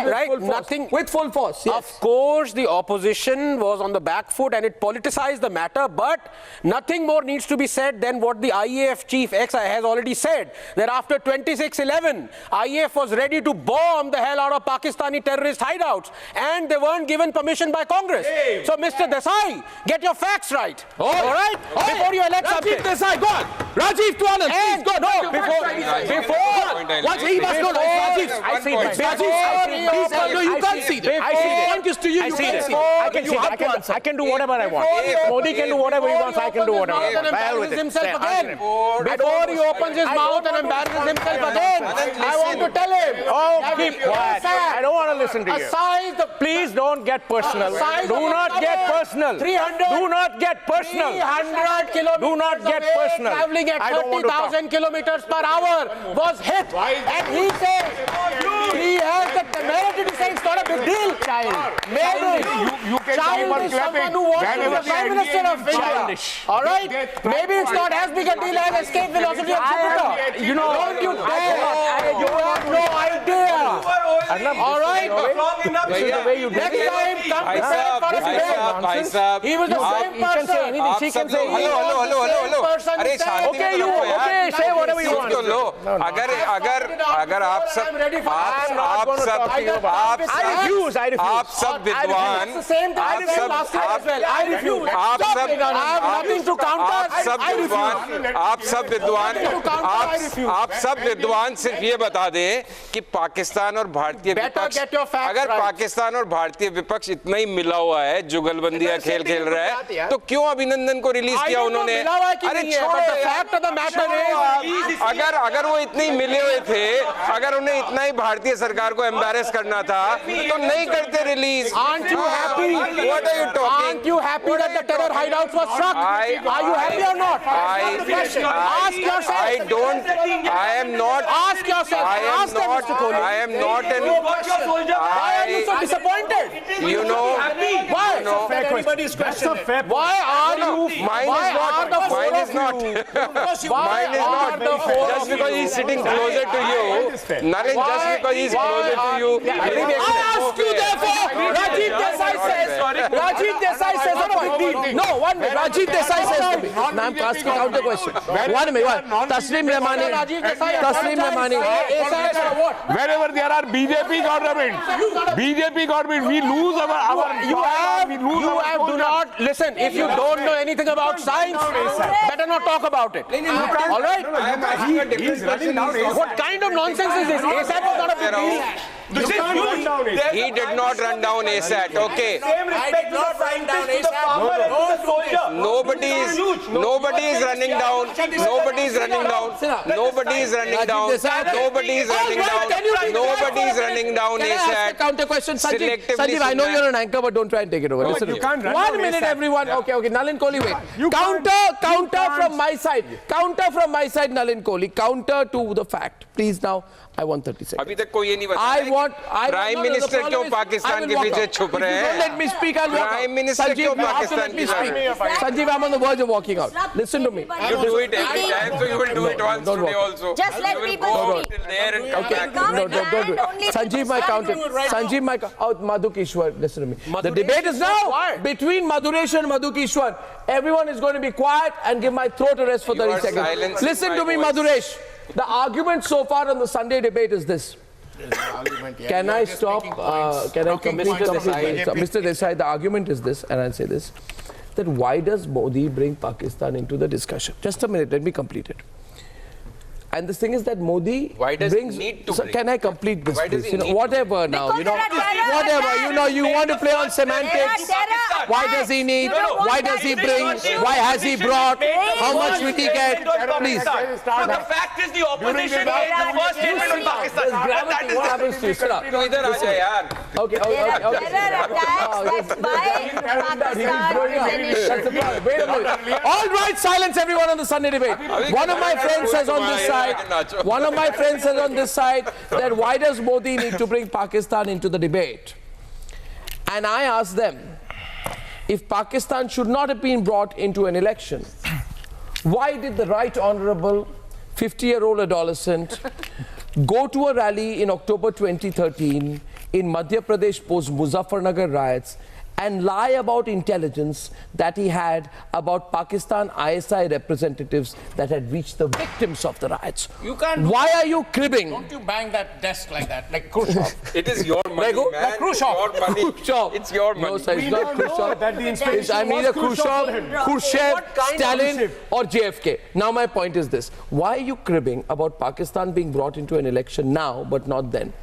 Right, nothing with full force. Yes. Of course, the opposition was on the back foot and it politicized the matter, but nothing more needs to be said than what the IAF chief has already said, that after 26/11, IAF was ready to bomb the hell out of Pakistani terrorist hideouts, and they weren't given permission by Congress. So, Mr. Desai, get your facts right. All right? Before you elect something. Rajiv Desai, go on. Rajiv to Anand, please go. No, point I'll What make. he must know, Rajiv. I see point. that. No, you can't see that. I see that. The point is to you, I you see can't that. see that. I can see that. I can do whatever I want. Modi can do whatever he wants. I can do whatever I want. Hell with it. himself Say, again. Before he opens his mouth and embarrasses himself again, I want to tell him. Oh, keep quiet. I don't want to listen to you. Aside the Please don't get personal. Do not get personal. 300. Do not get personal. 300 kilometers Do not get away, personal. traveling at I don't want to talk. 30,000 kilometers per hour was hit. And he says he has the temerity to say it's not a big deal. Maybe You can child is someone who wants to be the Prime Minister of India. All right? Maybe it's not as big a deal as escape velocity of Jupiter. You know, Don't you dare. You have no idea. All right? This is the way you do Next it. time, come prepared for a debate. He was the same He can say person. anything. She can say anything. Hello person अरे said- शांति Okay, में you रहो यार। okay? Say whatever you soon want. तो लो अगर आप सब I'm not going to talk to you about it. I refuse. आप सब विद्वान It's the same thing I said last year as well. I refuse. आप Stop सब it. I have nothing to counter. आप सब I refuse. विद्वान आप सब विद्वान सिर्फ ये बता दें कि पाकिस्तान और भारतीय विपक्ष get your facts अगर right. पाकिस्तान और भारतीय विपक्ष इतना ही मिला हुआ है जुगलबंदियां खेल रहा है तो क्यों अभिनंदन को रिलीज किया उन्होंने अरे अगर वो इतने मिले हुए थे अगर उन्हें इतना ही भारतीय सरकार को एम्बैरेस करना था तो नहीं करते release Aren't you happy? What are you talking? Aren't you happy that the terror hideouts were struck? Are you happy or not? Ask yourself. I am not. Ask yourself. Ask them, Mr. Kohli. I am not an. Why are you so disappointed? You know. Why? You know. Why are you? Mine why is are the not. four Mine of is not. you- Why Mine is are not. the four Just of because you- he's sitting closer to you, Nalin. Just because he's closer to you. I ask you therefore. Rajiv Desai says. On a big deal. No, one minute. Rajiv Desai says to me. Now I'm asking counter question. One minute. Taslim Rahmani. Taslim Rahmani. ASAT or what? Wherever there are BJP government, we lose our You have do not listen. If you don't know anything about science, better not talk about it. All right? What kind of nonsense is this? ASAT was not a big deal. He did not run down ASAT. Okay. Nobody is running down. Nobody is running down. Nobody is running down. Nobody is running down. Nobody is running down Can I ask a ASAT. counter question, Sanjeev? Selectively Sanjeev, I know Sunna. you're an anchor, but don't try and take it over. Listen, you can't run 1 down minute, ASAT. everyone. Okay, Nalin Kohli, wait. Counter from my side. Counter from my side, Nalin Kohli. Counter to the fact. Please now, I want 30 seconds. अभी तक कोई ये नहीं बता Prime Minister क्यों पाकिस्तान के पीछे छुप रहे हैं? Don't let me speak. I'll walk out. Prime Minister Sanjeev, क्यों you have to Pakistan let me की speak. Sanjeev, I'm on the verge of walking out. Listen to me. You do it every time, so you will do it once don't today walk. also. Just let You will people go speak. till there and come Okay. back. No, don't do it. Only Sanjeev, my counter. Sanjeev, my Madhu Kishwar, listen to me. The debate is now between Madhuresh and Madhu Kishwar. Everyone is going to be quiet and give my throat a rest for 30 are seconds. silencing Listen my to me, voice. Madhuresh. The argument so far on the Sunday debate is this. Can I stop? Can I complete Mr. Desai, the argument is this, and I'll say this, that why does Modi bring Pakistan into the discussion? Just a minute, let me complete it. And the thing is that Modi Why does he brings. need to So bring? can I complete this, Why does please? he need to Whatever now, Because there are terror whatever. attacks. You want to play on semantics. Terror Why does he need? Why does he bring? Why has he brought? How much will he get? Please. The fact is the opposition made the first statement on Pakistan. Gravity, what happens to you? Sit up. तू इधर आ जा यार. Okay. Terror attacks, that's why Pakistan is an issue. Wait a minute. All right, silence everyone on the Sunday debate. One of my friends says on this side, that why does Modi need to bring Pakistan into the debate? And I ask them, if Pakistan should not have been brought into an election, why did the Right Honorable 50-year-old adolescent go to a rally in October 2013 in Madhya Pradesh post Muzaffarnagar riots and lie about intelligence that he had about Pakistan ISI representatives that had reached the victims of the riots. You can't. Why are you cribbing? Don't you bang that desk like that, like Khrushchev? It is your money, man. Like Khrushchev. It's your money. Khrushchev. It's your money. No, sir, it's not Khrushchev. I'm either Khrushchev, Stalin, or JFK. Now my point is this. Why are you cribbing about Pakistan being brought into an election now, but not then?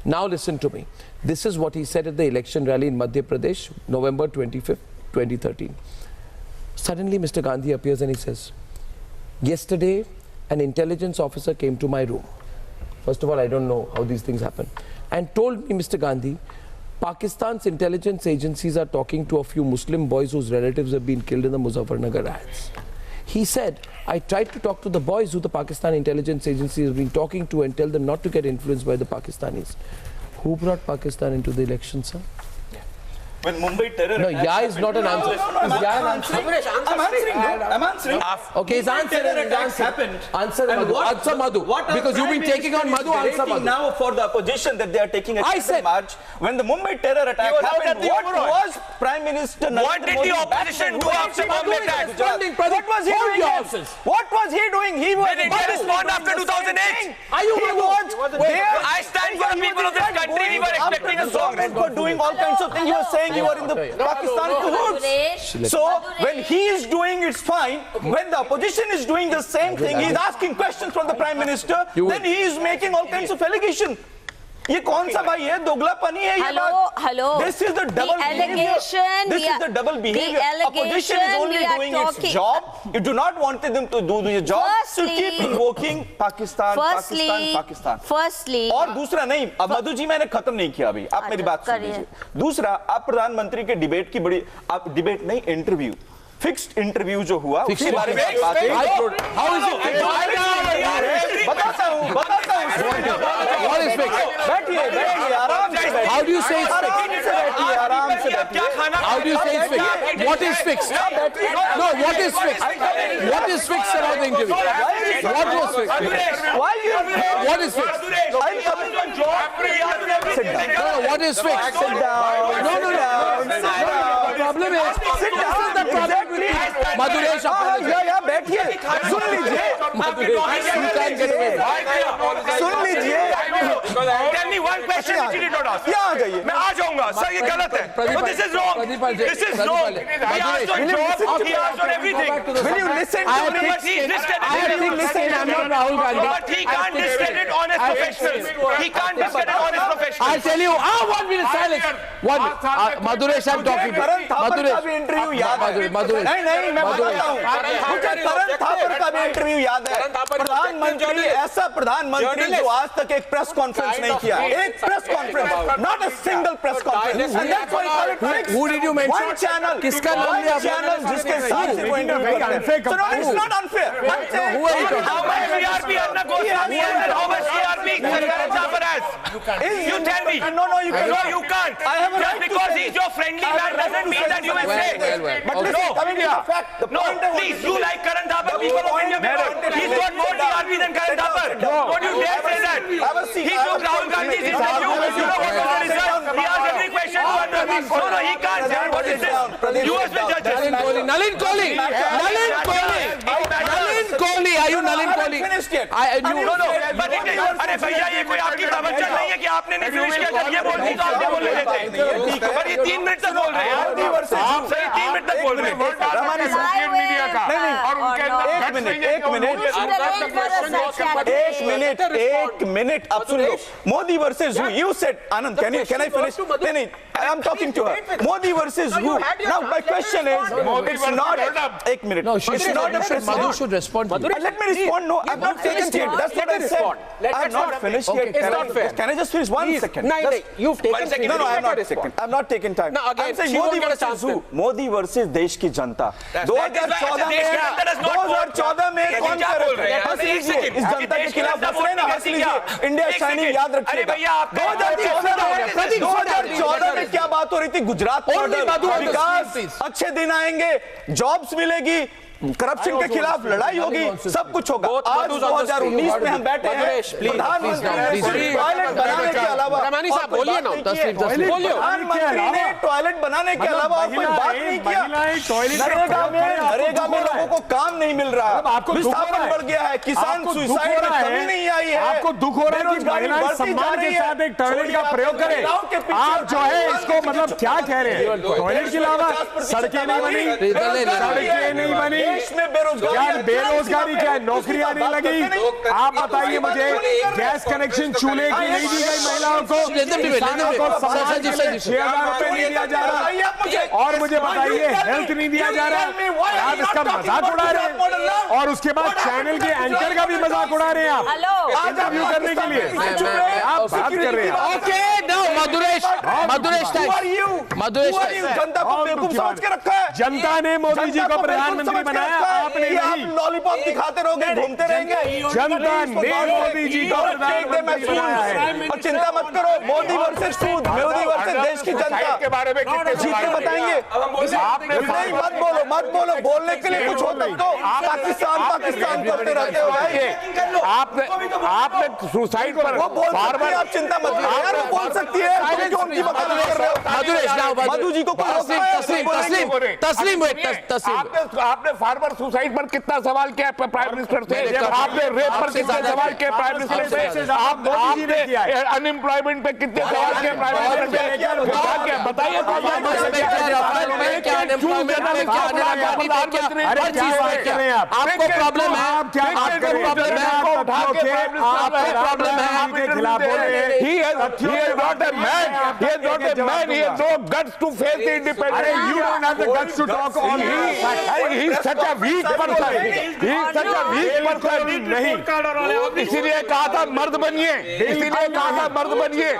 Now listen to me. This is what he said at the election rally in Madhya Pradesh, November 25th, 2013. Suddenly, Mr. Gandhi appears and he says, yesterday, an intelligence officer came to my room. First of all, I don't know how these things happen. And told me, Mr. Gandhi, Pakistan's intelligence agencies are talking to a few Muslim boys whose relatives have been killed in the Muzaffarnagar riots. He said, I tried to talk to the boys who the Pakistan intelligence agency has been talking to and tell them not to get influenced by the Pakistanis. Who brought Pakistan into the election, sir? When Mumbai terror No, yeah is not an answer. I'm answering. Okay, he's answering. Answer Madhu. Because you've been taking on Madhu, answer Madhu. Now for the opposition that they are taking a march. When the Mumbai terror attack happened, what was Prime Minister What did the opposition do after Mumbai attack? What was he doing? What was he doing? He was. Did India respond after 2008? Are you I stand for the people of this country. We were expecting a song. For doing all kinds of things. He was saying you are in the Pakistan cahoots. So when he is doing it's fine. When the opposition is doing the same thing, he is asking questions from the Prime Minister, then he is making all kinds of allegations. ये कौन सा भाई है दोगलापनी है ये बात This is the double behavior. This is the double behavior. Opposition is only doing its job. You do not want them to do their job. So keep invoking Pakistan, Pakistan, Pakistan. Firstly, और दूसरा नहीं अब मधु जी मैंने खत्म नहीं किया अभी आप मेरी बात सुन लीजिए दूसरा आप प्रधानमंत्री के डिबेट की बड़ी आप डिबेट नहीं इंटरव्यू फिक्स्ड इंटरव्यू जो हुआ उसके बारे में बात बताता हूँ बैठिए आराम से बैठिए How do you say it's fixed? आराम से बैठिए How do you say it's fixed? What is fixed? No, what is fixed? What is fixed about the interview? What was fixed? What is fixed? No, what is fixed? Sit down. No. The problem is, this is the problem with Madhuresh. बैठिए सुन लीजिए सुन लीजिए Tell me one question which you did not ask. यहाँ आ जाइए मैं आ जाऊंगा sir ये गलत है but this is wrong he asked on job he asked on everything will you listen to me but he's discredited I'm not Rahul Gandhi. but he can't discredit honest professionals he can't discredit honest professionals I'll tell you 1 minute silence Madhuresh I'm talking करण थापर का भी interview याद है नहीं मैं बताता हूँ मुझे करण थापर का भी इंटरव्यू याद है प्रधानमंत्री ऐसा प्रधानमंत्री जो आज तक एक प्रेस कॉन्फ्रेंस नहीं किया एक press conference not a single press conference and that's why I call it who did you mention one channel किसका नाम लिया channel जिसके साथ से वो इंटरव्यू करते हैं so no it's not unfair who are you talking how much TRP Arnab Goswami has how much TRP Karan Thapar has you tell me no you can't I have a just because he's your friendly man doesn't mean that you will say but listen coming to the fact no please you like Karan Thapar people of India he's got more TRP than Karan Thapar don't you dare say that he took Rahul Gandhi's interview you know what was the result he asked every question to Arnab no he can't what is this US will judge us Nalin Kohli are you Nalin Kohli no but अरे भैया ये कोई आपकी तवज्जो नहीं है कि आपने नहीं फिनिश किया जब ये बोल रही तो आपने बोल रहे थे पर ये 3 मिनट तक बोल रहे हैं सही 3 मिनट तक बोल रहे हैं मीडिया का और उनके एक मिनट अब सुन लो Modi versus who you said Anand can I finish नहीं I am talking to her Modi versus who now my question is it's not एक minute no it's not a Madhu should respond to you. let me respond no I'm not finished yet that's what I said I'm not finished yet it's not fair can I just finish 1 second no you've taken no I'm not taking time no again I'm saying Modi versus who Modi versus देश की जनता 2014 में कौन कर रहे हैं इस जनता के खिलाफ हंस रहे ना हंस लीजिए इंडिया शाइनिंग याद रखिएगा 2014 में क्या बात हो रही थी गुजरात मॉडल विकास अच्छे दिन आएंगे जॉब्स मिलेगी करप्शन के खिलाफ लड़ाई होगी, सब कुछ होगा। आज 2019 में हम बैठे हैं, प्रधानमंत्री ने टॉयलेट बनाने के अलावा प्रधानमंत्री ने टॉयलेट बनाने के अलावा और कोई बात नहीं किया। नरेगा में लोगों को काम नहीं मिल रहा, विस्थापन बढ़ गया है, किसान सुसाइड में कमी नहीं आई है। आपको दुख हो रहा है कि महिलाएं सम्मान के साथ एक टॉयलेट का प्रयोग करें? आप जो है इसको मतलब क्या कह रहे हैं? टॉयलेट के अलावा सड़कें नहीं बनी, सड़कें नहीं बनी, क्या बेरोजगारी, क्या नौकरियां नहीं लगी? आप बताइए मुझे, गैस कनेक्शन चूल्हे की नहीं दी गई महिलाओं को, किसानों को सम्मान के 6,000 रुपए नहीं दिया जा रहा, और मुझे बताइए हेल्थ नहीं दिया जा रहा। आप इसका मजाक उड़ा रहे हैं, और उसके बाद चैनल के एंकर का भी मजाक उड़ा रहे हैं आप इंटरव्यू करने के लिए। आप बात कर रहे हैं। ओके, नाउ मधुरेश, जनता को बेवकूफ समझ के रखा है। जनता ने मोदी जी को प्रधानमंत्री बनाया, आपने नहीं। लॉलीपॉप दिखाते रहोगे, घूमते रहेंगे। जनता ने मोदी जी को प्रधानमंत्री बनाया है। और चिंता मत करो, मोदी वर्सेस सूद, मोदी वर्सेस देश की जनता के बारे में जीत के बताएंगे। नहीं, मत बोलो, बोलने के लिए कुछ होता तो पाकिस्तान करते रहते हो भाई। आपने सुसाइड पर आप चिंता मत करो यार, वो बोल सकती है, क्यों उनकी वकालत कर रहे हो? मधु जी को आपने फार्मर सुसाइड पर कितना सवाल किया प्राइम मिनिस्टर से? आपने रेप पर कितने सवाल किए प्राइम मिनिस्टर से? आपने अनएम्प्लॉयमेंट पे कितने सवाल किए प्राइम मिनिस्टर से? बताइए। आपको प्रॉब्लम है, आपको प्रॉब्लम है, आपको प्रॉब्लम है, आपके खिलाफ बोल रहे हैं। He is not a man. He is not a man. He has no guts to face the independence. You don't have the guts to talk on him. He is such a weak person. He is such a weak person. नहीं, इसीलिए कहा था मर्द बनिए, इसीलिए कहा था मर्द बनिए,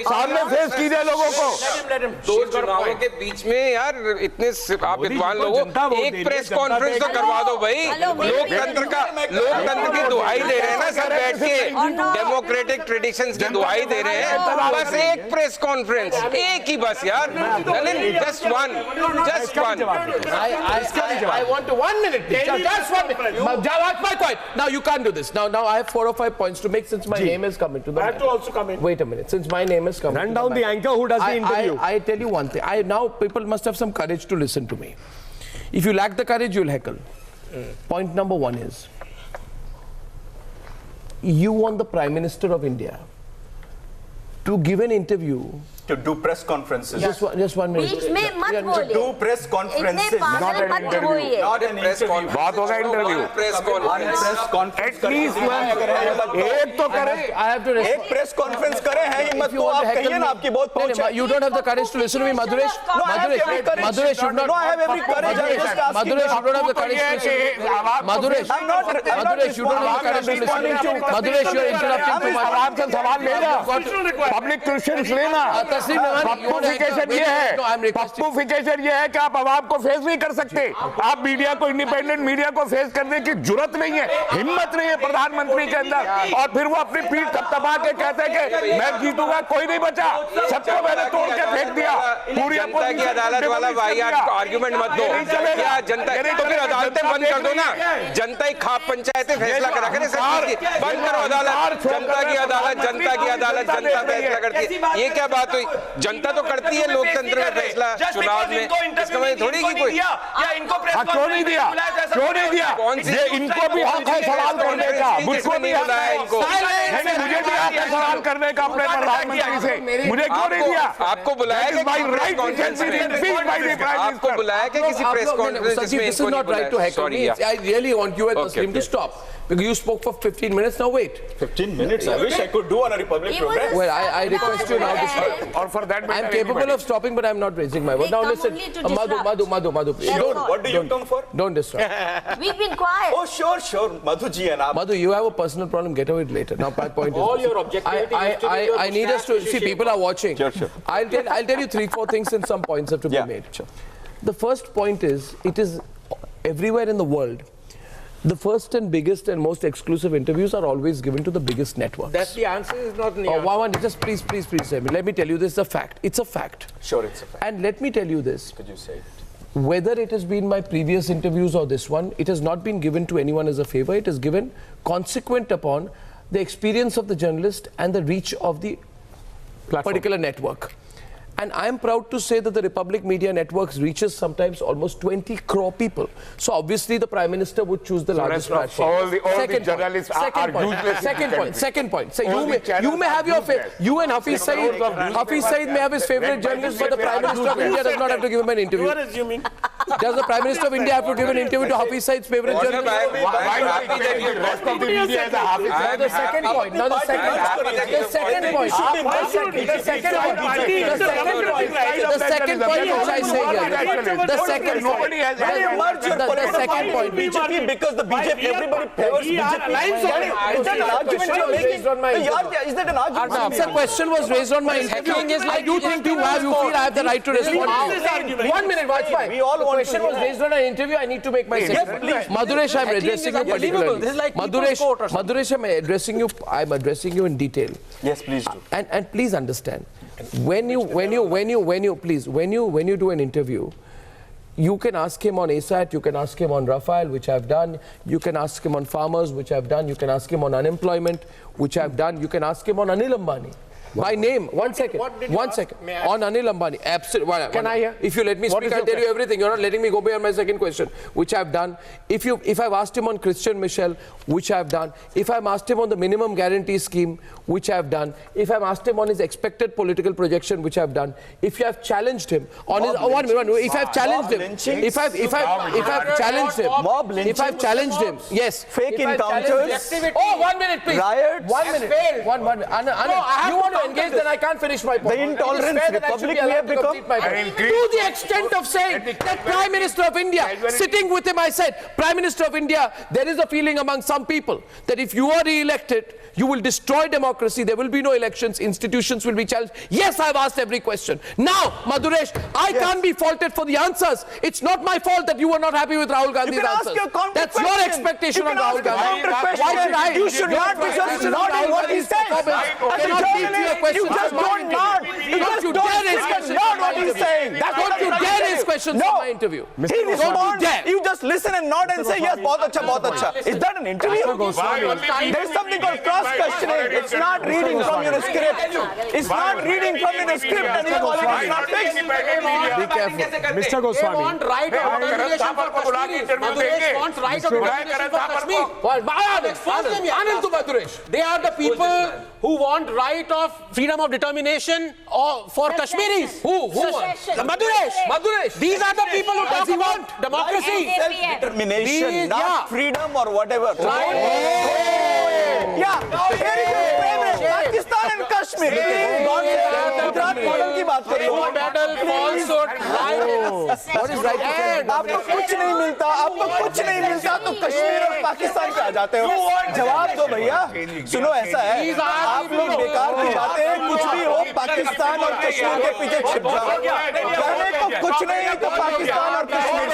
सामने फेस कीजिए लोगों को। दो चुनावों के बीच में यार इतने आप विद्वान लोगों, एक प्रेस कॉन्फ्रेंस तो करवा दो भाई। लोकतंत्र की दुहाई दे रहे हैं ना सर, बैठ के डेमोक्रेटिक ट्रेडिशंस की दुहाई दे रहे हैं, बस एक प्रेस कॉन्फ्रेंस, एक ही बस यार, just one. I want to 1 minute. Just 1 minute. Watch my point. Now you can't do this. Now I have 4 or 5 points to make since my name is coming to the. I have to also come in. Wait a minute. Since my name is coming. Run down the anchor who does the interview. I tell you one thing. Now people must have some courage to listen to me. If you lack the courage, you'll heckle. Point number 1 is, you want the Prime Minister of India to give an interview, to do press conferences. Just 1 minute. बीच में मत बोलिए। Do press conferences. Not an interview. Not an interview. बात होगा interview. Press conference. At least एक तो करें। I have to एक press conference करे हैं, हिम्मत तो आप कहिए ना, आपकी बहुत पहुंच है। You don't have the courage to listen to me, Madhuresh. Madhuresh should not. No, I have every courage. I'm just asking. Madhuresh, you don't have the courage to listen. Madhuresh, I'm not Madhuresh, you don't have the courage to listen. Madhuresh, you're interrupting too much. आराम से सवाल लेना, public questions लेना। पप्पूफिकेशन ये है, पप्पूफिकेशन ये है कि आप आवाम को फेस नहीं कर सकते, आप मीडिया को, इंडिपेंडेंट मीडिया को फेस करने की जुर्रत नहीं है, हिम्मत नहीं है प्रधानमंत्री के अंदर, और फिर वो अपनी पीठ थपथपा के कहते हैं कि मैं जीतूंगा, कोई नहीं बचा, सबको मैंने तोड़ के फेंक दिया। पूरी जनता की अदालत वाला वाहियात आर्गुमेंट मत दो, क्या जनता तो फिर अदालतें बंद कर दो ना, जनता ही खाप पंचायतें फैसला करा करे, बंद करो अदालत, जनता की अदालत, जनता की अदालत, जनता फैसला करती है। ये क्या बात हुई? जनता तो करती है लोकतंत्र में फैसला चुनाव में, इसका मतलब थोड़ी की कोई क्यों नहीं दिया, क्यों नहीं दिया? ये इनको भी हक है सवाल करने का, मुझको नहीं हक है इनको, मुझे भी हक है सवाल करने का अपने प्रधानमंत्री से, मुझे क्यों नहीं दिया? आपको बुलाया कि आपको बुलाया कि किसी प्रेस कॉन्फ्रेंस में इनको नहीं बुलाया? Sorry, I really want you and Taslim to stop. Because you spoke for 15 minutes, now wait. 15 minutes? I wish I could do on a Republic program. Well, I request you now to stop. Or for that matter, I'm capable of stopping, but I'm not raising my voice. Now listen, Madhu, please. What do you come for? Don't disrupt. We've been quiet. Oh, sure. Madhu ji and Arnab. Madhu, you have a personal problem, get over it later. Now my point is, All your objectivity I need us to, see, people are watching. Sure. I'll tell you 3-4 things and some points have to be made. Sure. The first point is, it is everywhere in the world, the first and biggest and most exclusive interviews are always given to the biggest networks. That's the answer, is not the answer. One, just please, let me tell you this is a fact. It's a fact. Sure, it's a fact. And let me tell you this. Could you say it? whether it has been my previous interviews or this one, it has not been given to anyone as a favor. It is given consequent upon the experience of the journalist and the reach of the particular network. And I am proud to say that the Republic Media Networks reaches sometimes almost 20 crore people. So obviously the Prime Minister would choose the largest platform. All the journalists are useless. Second point. So you may have your favorite. You and Hafiz Saeed may have his favorite journalist, but the Prime Minister of India does not have to give him an interview. You are assuming. Does the Prime Minister of India have to give an interview to Hafiz Saeed's favorite journalist? Why the rest of the media is a Hafiz? Now the second point. The second point which I say here. The second point. The second point. BJP because the BJP everybody favors BJP. Is that an argument you are making? Is that an argument? The question was raised on my interview. I do think you feel I have the right to respond. 1 minute, Vajpayee. We all want question was raised on an interview. I need to make my statement. Maduresh, I'm addressing you particularly. This is like Maduresh, I'm addressing you in detail. Yes, please do. And please understand, when you do an interview, you can ask him on ASAT, you can ask him on Rafale, which I've done. You can ask him on farmers, which I've done. You can ask him on unemployment, which I've done. You can ask him on Anil Ambani. By name, one second. On Anil Ambani, absolutely. Can I hear? If you let me speak, I'll tell you everything. You're not letting me go beyond my second question, which I've done. If I've asked him on Christian Michel, which I've done. If I've asked him on the minimum guarantee scheme, which I've done. If I've asked him on his expected political projection, which I've done. If you have challenged him on his, if I've challenged him, if I've challenged him, yes. Fake encounters. Oh, 1 minute, please. Riots. 1 minute. One. You want to engage, then I can't finish my point. The intolerance republic we have become. To the extent of saying that Prime Minister of India, sitting with him, I said, Prime Minister of India, there is a feeling among some people that if you are re-elected, you will destroy democracy, there will be no elections, institutions will be challenged. Yes, I've asked every question. Now, Maduresh, I can't be faulted for the answers. It's not my fault that you were not happy with Rahul Gandhi's answers. That's your expectation of Rahul Gandhi. Why should I? You should not be just nodding what he says. You just don't nod. You just don't nod what he's saying. Don't you dare raise questions on my interview. He responds. You just listen and nod and say, yes, bahut acha. Is that an interview? There's something called cross-questioning. It's not reading from your script. It's not reading from your script and you call it not fixed. Be careful. Mr. Goswami. They want right of determination for Kashmir. Maduresh wants right of determination for Kashmir. Anil to Maduresh. They are the people who want right of freedom of determination for Kashmiris. Who wants? Maduresh. These are the people who talk about democracy. Self-determination, not freedom or whatever. Pakistan and Kashmir. Gujarat model की बात करिए. What is right? आपको कुछ नहीं मिलता तो कश्मीर और पाकिस्तान पे आ जाते हो. जवाब दो भैया. सुनो ऐसा है. आप लोग बेकार की बातें कुछ भी हो पाकिस्तान और कश्मीर के पीछे छिप जाओ. कहने को कुछ नहीं तो पाकिस्तान और कश्मीर.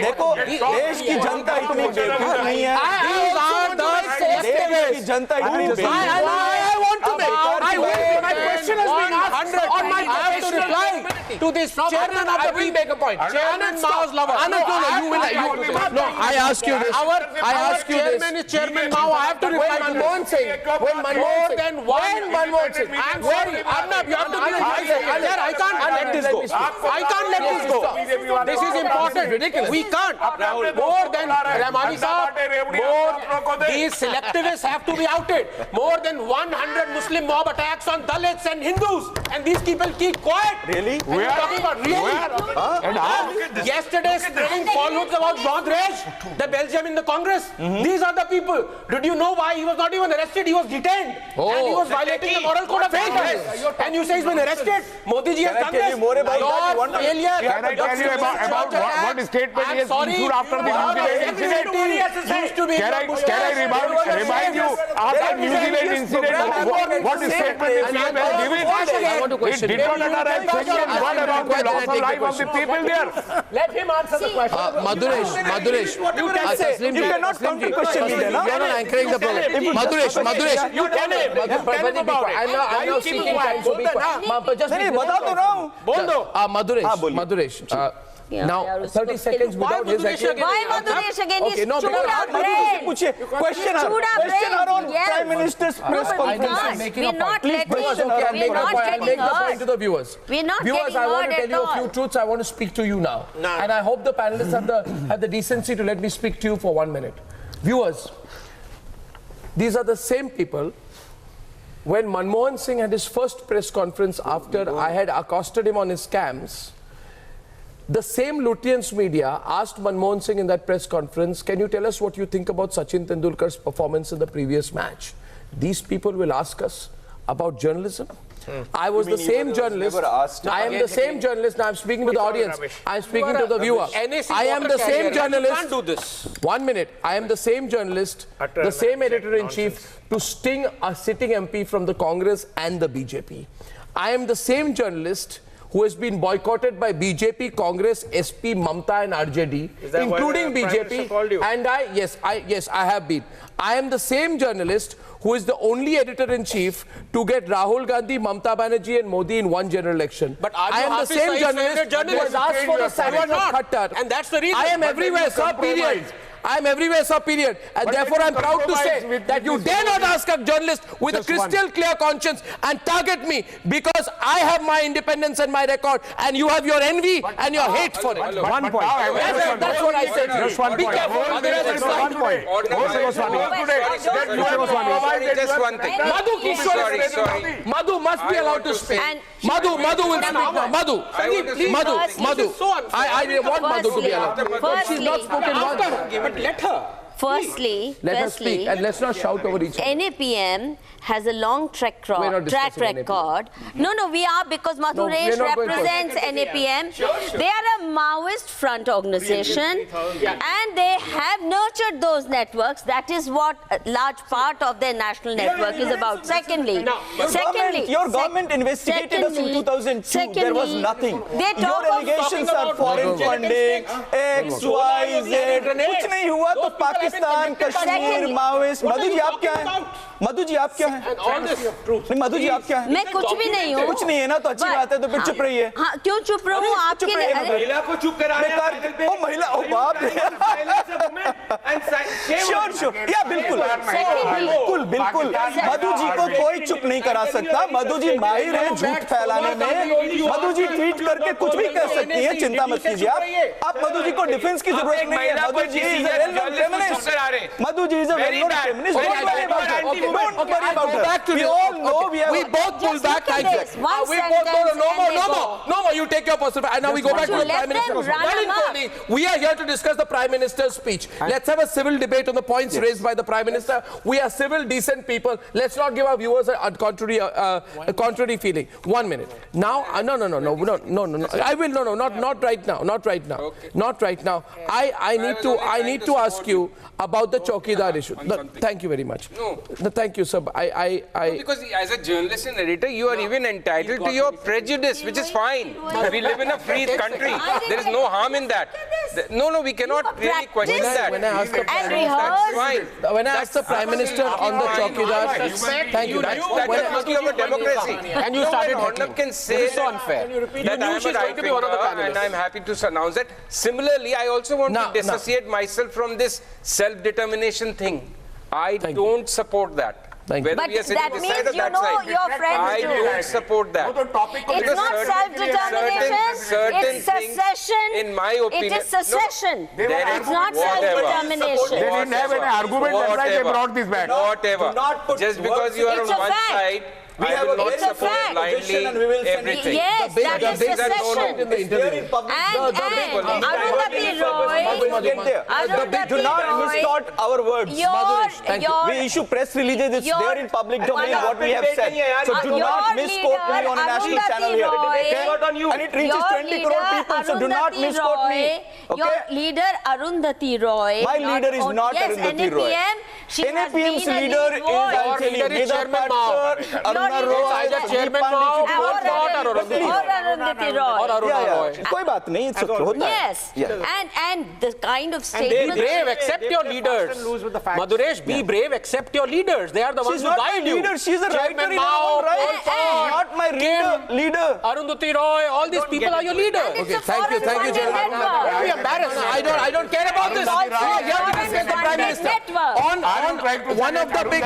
देखो देश की जनता इतनी बेवकूफ नहीं है. देश की जनता इतनी बेवकूफ My question has been asked on my I have to reply to this chairman of the people. Make a point. Chairman Mao's lover. No, I ask you this. Our chairman is Chairman Mao. I have to reply to this. When Manmohan Singh. I'm sorry, Arnab, you have to give me I can't let this go. I can't let this go. This is important. Ridiculous. We can't. More than Rahmani Saab, these selectivists have to be outed. More than 100 Muslim mob attacks on Dalits and Hindus, and these people keep quiet. Really? And you're talking about really? Yesterday, spreading falsehoods about Jean Drèche, the Belgium in the Congress. These are the people. Did you know why he was not even arrested? He was detained, and he was violating the moral code of ethics. And you say he's been arrested? Modi ji has done this. Your failure. Can I tell you about what statement he has issued after the New Zealand incident? Can I remind you after New Zealand incident what statement the PM has given? He did not utter a single What about the loss of life of the people there? Let him answer the question. Maduresh. You can say, you cannot counter question me then. You are not anchoring the problem. Maduresh. You tell him. Tell him about it. I'm now seeking time to be quiet. Just बता तो रहा हूँ. बोल दो. Maduresh. Now, 30 seconds without his explanation. Why Maduresh again? He's no, Chuda brain. Question her on Prime Minister's press conference. We're not letting I'll make the point to the viewers. We're not Viewers, getting I want to hurt tell you at a few truths. I want to speak to you now. And I hope the panelists have the decency to let me speak to you for 1 minute. Viewers, these are the same people. When Manmohan Singh had his first press conference after I had accosted him on his scams, the same Lutyens media asked Manmohan Singh in that press conference, can you tell us what you think about Sachin Tendulkar's performance in the previous match? These people will ask us about journalism. I was the same journalist. I am the same journalist. Now I'm speaking to the audience. I'm speaking to the viewer. I am the same journalist. You can't do this. 1 minute. I am the same journalist, the same editor-in-chief to sting a sitting MP from the Congress and the BJP. I am the same journalist who has been boycotted by BJP, Congress, SP, Mamta and RJD, including BJP. And I have been. I am the same journalist who is the only editor-in-chief to get Rahul Gandhi, Mamta Banerjee and Modi in one general election. But are you I am the same journalist who has asked for the silence of Khattar. And that's the reason. I am everywhere, sir, period. I am everywhere, sir, period. And therefore, I'm proud to say that you dare not ask a journalist with a crystal clear conscience and target me because I have my independence and my record and you have your envy and your hate for it. 1 point. That's what I said. Just 1 point. Be careful. Just 1 point. Just one thing. Sorry. Madhu must be allowed to speak. Madhu will speak now. Madhu. I want Madhu to be allowed. She's not spoken once. Let her. Firstly, let her speak and let's not shout over each other. NAPM has a long track record. No, we are because Maduresh represents NAPM. They are a Maoist front organization and they have nurtured those networks. That is what a large part of their national network is about. Secondly, your government investigated us in 2002. There was nothing. Your allegations are foreign funding, X, Y, Z. कुछ नहीं हुआ तो Pakistan, Kashmir, Maoist. Madhu ji आप क्या हैं? मधु जी आप क्या हैं? नहीं मधु जी आप क्या हैं? मैं कुछ भी नहीं हूँ. कुछ नहीं है ना तो अच्छी बात है तो फिर चुप रहिए. हाँ क्यों चुप रहूँ आपके लिए? महिला को चुप कराने ओ महिला ओ बाप रे. Sure. या बिल्कुल. मधु जी को कोई चुप नहीं करा सकता. मधु जी माहिर है झूठ फैलाने में. मधु जी ट्वीट करके कुछ भी कह सकती है. चिंता मत कीजिए आप. मधु जी को डिफेंस की जरूरत नहीं है. Madhu ji is a well known feminist. Madhu ji is a well known feminist. Don't worry about her. We all know we both pull back. Thank you. No more. You take your personal. And now we go back to the Prime Minister. We are here to discuss the Prime Minister's speech. Let's have a civil debate on the points raised by the Prime Minister. We are civil, decent people. Let's not give our viewers a contrary feeling. 1 minute. Now, no. I will not right now. Okay. Not right now. I need to ask you about the Chowkidar issue. Thank you very much. No, thank you, sir. Because as a journalist and editor, you are even entitled to your prejudice, which is fine. We live in a free country. There is no harm in that. No, we cannot really question that. When I asked the Prime Minister on the Chowkidar, thank you. That's the beauty of a democracy. And you started Arnab can say so unfair. that I am a right winger, and I am happy to announce that. Similarly, I also want to dissociate myself from this self-determination thing. I don't support that. But that means you know your friends do. I don't support that. It's not self-determination, it's secession. In my opinion, it is secession. It's not self-determination. They didn't have an argument, that's why they brought this back. Whatever. Just because you are on one side, I will not support blindly everything. Yes, that is secession. And Arundhati Do not mistort our words. We issue press releases, it's there in public domain what we have said. So do not misquote me on a national channel here. Okay? And it reaches 20 crore people, so do not misquote me. Your leader Arundhati Roy. My leader is not Arundhati Roy. NAPM's leader is actually Vedha Patkar, either Chairman Mao, Pol Pot or Arundhati Roy. Or Aruna Roy. कोई बात नहीं, it's okay. Yes, and the kind of statement. Be brave, accept your leaders. Maduresh, be brave, accept your leaders. They are the ones who guide you. She's a writer Chairman in her Mao, own right. Pol Not my leader. Arundhati Roy, all these people are your leaders. Okay, thank you, Chairman. Don't be embarrassed. I don't care about this. We are here to discuss the Prime Minister. On one of the big...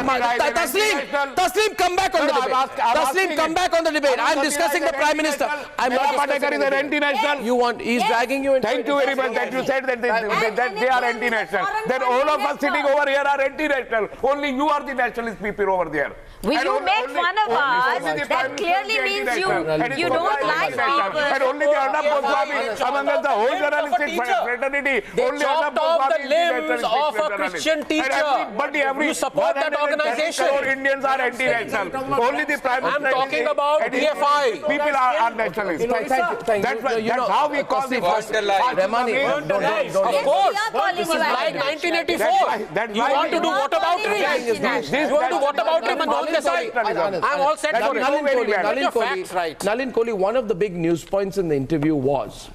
Taslim, come back on the debate. Taslim, come back on the debate. I'm discussing the Prime Minister. I'm not discussing the anti-national. You want... He's dragging you into... Thank you very much that you said that they are anti-national. Then all of us sitting over here are anti-national. Only you are the nationalist people over there. Will you make fun of us? That clearly means you don't like people. And only the Arnab Goswami among us, the whole journalistic fraternity. They chopped off the limbs of a Christian teacher. You support that organization. Indians are anti-national. Only the Prime Minister. I'm talking about DFI. People are nationalists. Thank you. That's how we call the first. Ramani, of course. This is like 1984. You want to do whataboutery? You want to do whataboutery and not decide? I'm all set for it. Nalin Kohli, one of the big news points in the interview was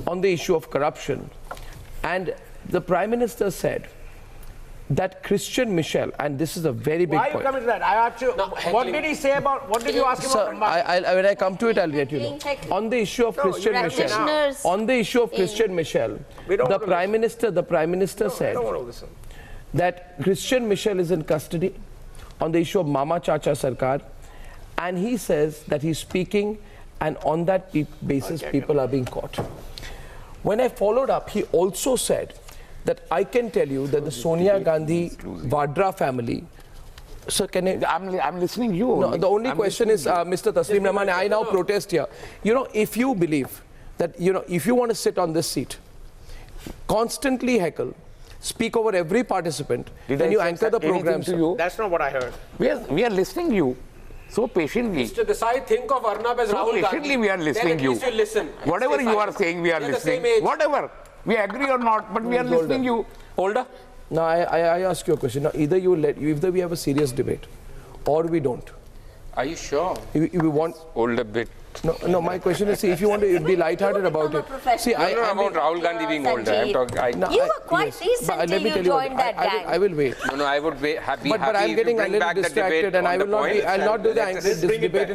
on the issue of corruption. And the Prime Minister said that Christian Michel, and this is a very big point. Why are you coming to that? I asked you, what did he say about, what did you ask him about? When I come to it, I'll let you know. On the issue of Christian Michel, the Prime Minister said that Christian Michel is in custody on the issue of Mama Chacha Sarkar, and he says that he's speaking, and on that basis people are being caught. When I followed up, he also said that I can tell you that the Sonia Gandhi Vadra family. So can I, I'm listening to you. No, the only question is, Mr. Taslim Rahman, I now protest here. You know, if you believe that, if you want to sit on this seat, constantly heckle, speak over every participant, then you anchor the program. That's not what I heard. We are listening to you so patiently. Mr. Desai, think of Arnab as Rahul Gandhi. Patiently we are listening to you. Listen. Whatever you are saying, we are listening. Whatever. We agree or not, but we are listening to you. Older? Now, I ask you a question. Now, either we have a serious debate, or we don't. Are you sure? If we want... Older bit. No, my question is, see, if you want to be lighthearted about it. See, I don't know about Rahul Gandhi being older. I'm talking. You were quite recent till you joined that gang. I will wait. No, I would be happy. But I'm getting a little distracted, and I will not be. I'll not do this debate.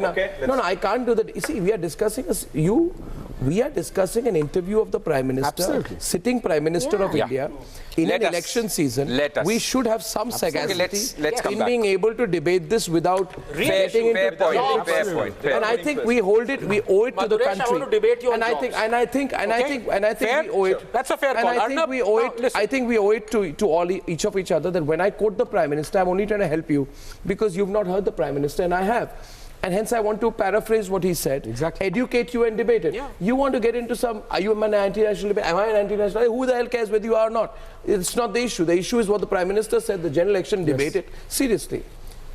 No, I can't do that. You see, we are discussing an interview of the Prime Minister, sitting Prime Minister of India, in an election season. We should have some sagacity in being able to debate this without getting into fair point. And I think we hold it. We owe it to the country. I want to debate you on and I think we owe it. That's a fair call. I think we owe it. I think we owe it to each of each other that when I quote the Prime Minister, I'm only trying to help you because you've not heard the Prime Minister, and I have. And hence I want to paraphrase what he said. Exactly. Educate you and debate it. Yeah. You want to get into some, are you an anti-national debate? Am I an anti-national? Who the hell cares whether you are or not? It's not the issue. The issue is what the Prime Minister said, the general election debate it seriously.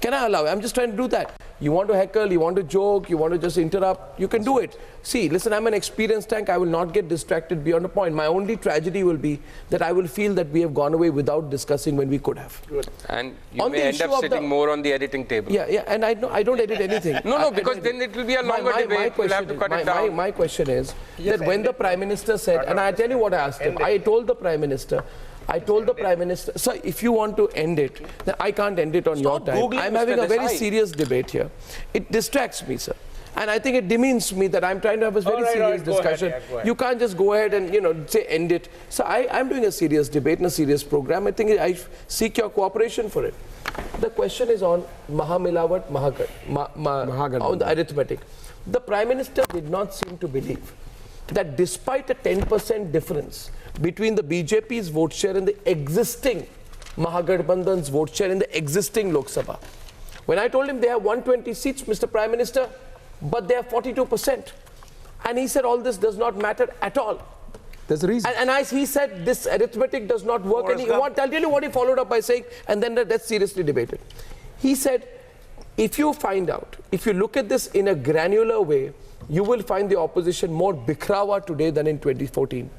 Can I allow it? I'm just trying to do that. You want to heckle, you want to joke, you want to just interrupt, you can do it. See, listen, I'm an experienced tank. I will not get distracted beyond a point. My only tragedy will be that I will feel that we have gone away without discussing when we could have. Good. And you may end up sitting more on the editing table. Yeah, and I don't edit anything. No, because then it will be a longer debate. We'll have to cut it down. My question is that when the Prime Minister said, and I tell you what I asked him, I told the Prime Minister, sir, if you want to end it, then I can't end it on your time. I'm having a very serious debate here. It distracts me, sir. And I think it demeans me that I'm trying to have a very serious discussion. You can't just go ahead and, say end it. So I'm doing a serious debate and a serious program. I think I seek your cooperation for it. The question is on Mahamilawat, on the arithmetic. The Prime Minister did not seem to believe that despite a 10% difference between the BJP's vote share and the existing Mahagathbandhan's vote share in the existing Lok Sabha. When I told him they have 120 seats, Mr. Prime Minister, but they have 42%. And he said all this does not matter at all. There's a reason. And as he said, this arithmetic does not work. I'll tell you what he followed up by saying, and then that's seriously debated. He said, if you look at this in a granular way, you will find the opposition more bikhrawa today than in 2014.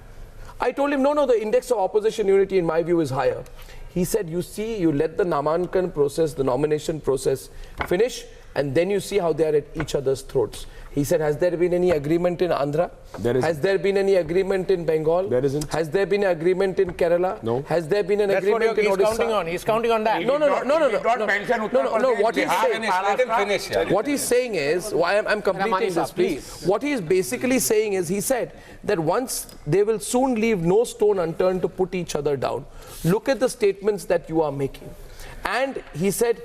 I told him, no, the index of opposition unity in my view is higher. He said, you see, you let the Namankan process, the nomination process finish, and then you see how they are at each other's throats. He said, has there been any agreement in Andhra? There isn't. Has there been any agreement in Bengal? There isn't. Has there been an agreement in Kerala? No. Has there been an That's agreement what in he's Odisha? counting on. He's counting on that. No. What he's Finish. saying, what he's saying is, I'm completing this, please. What he's basically saying is, he said that once they will soon leave no stone unturned to put each other down. Look at the statements that you are making. And he said,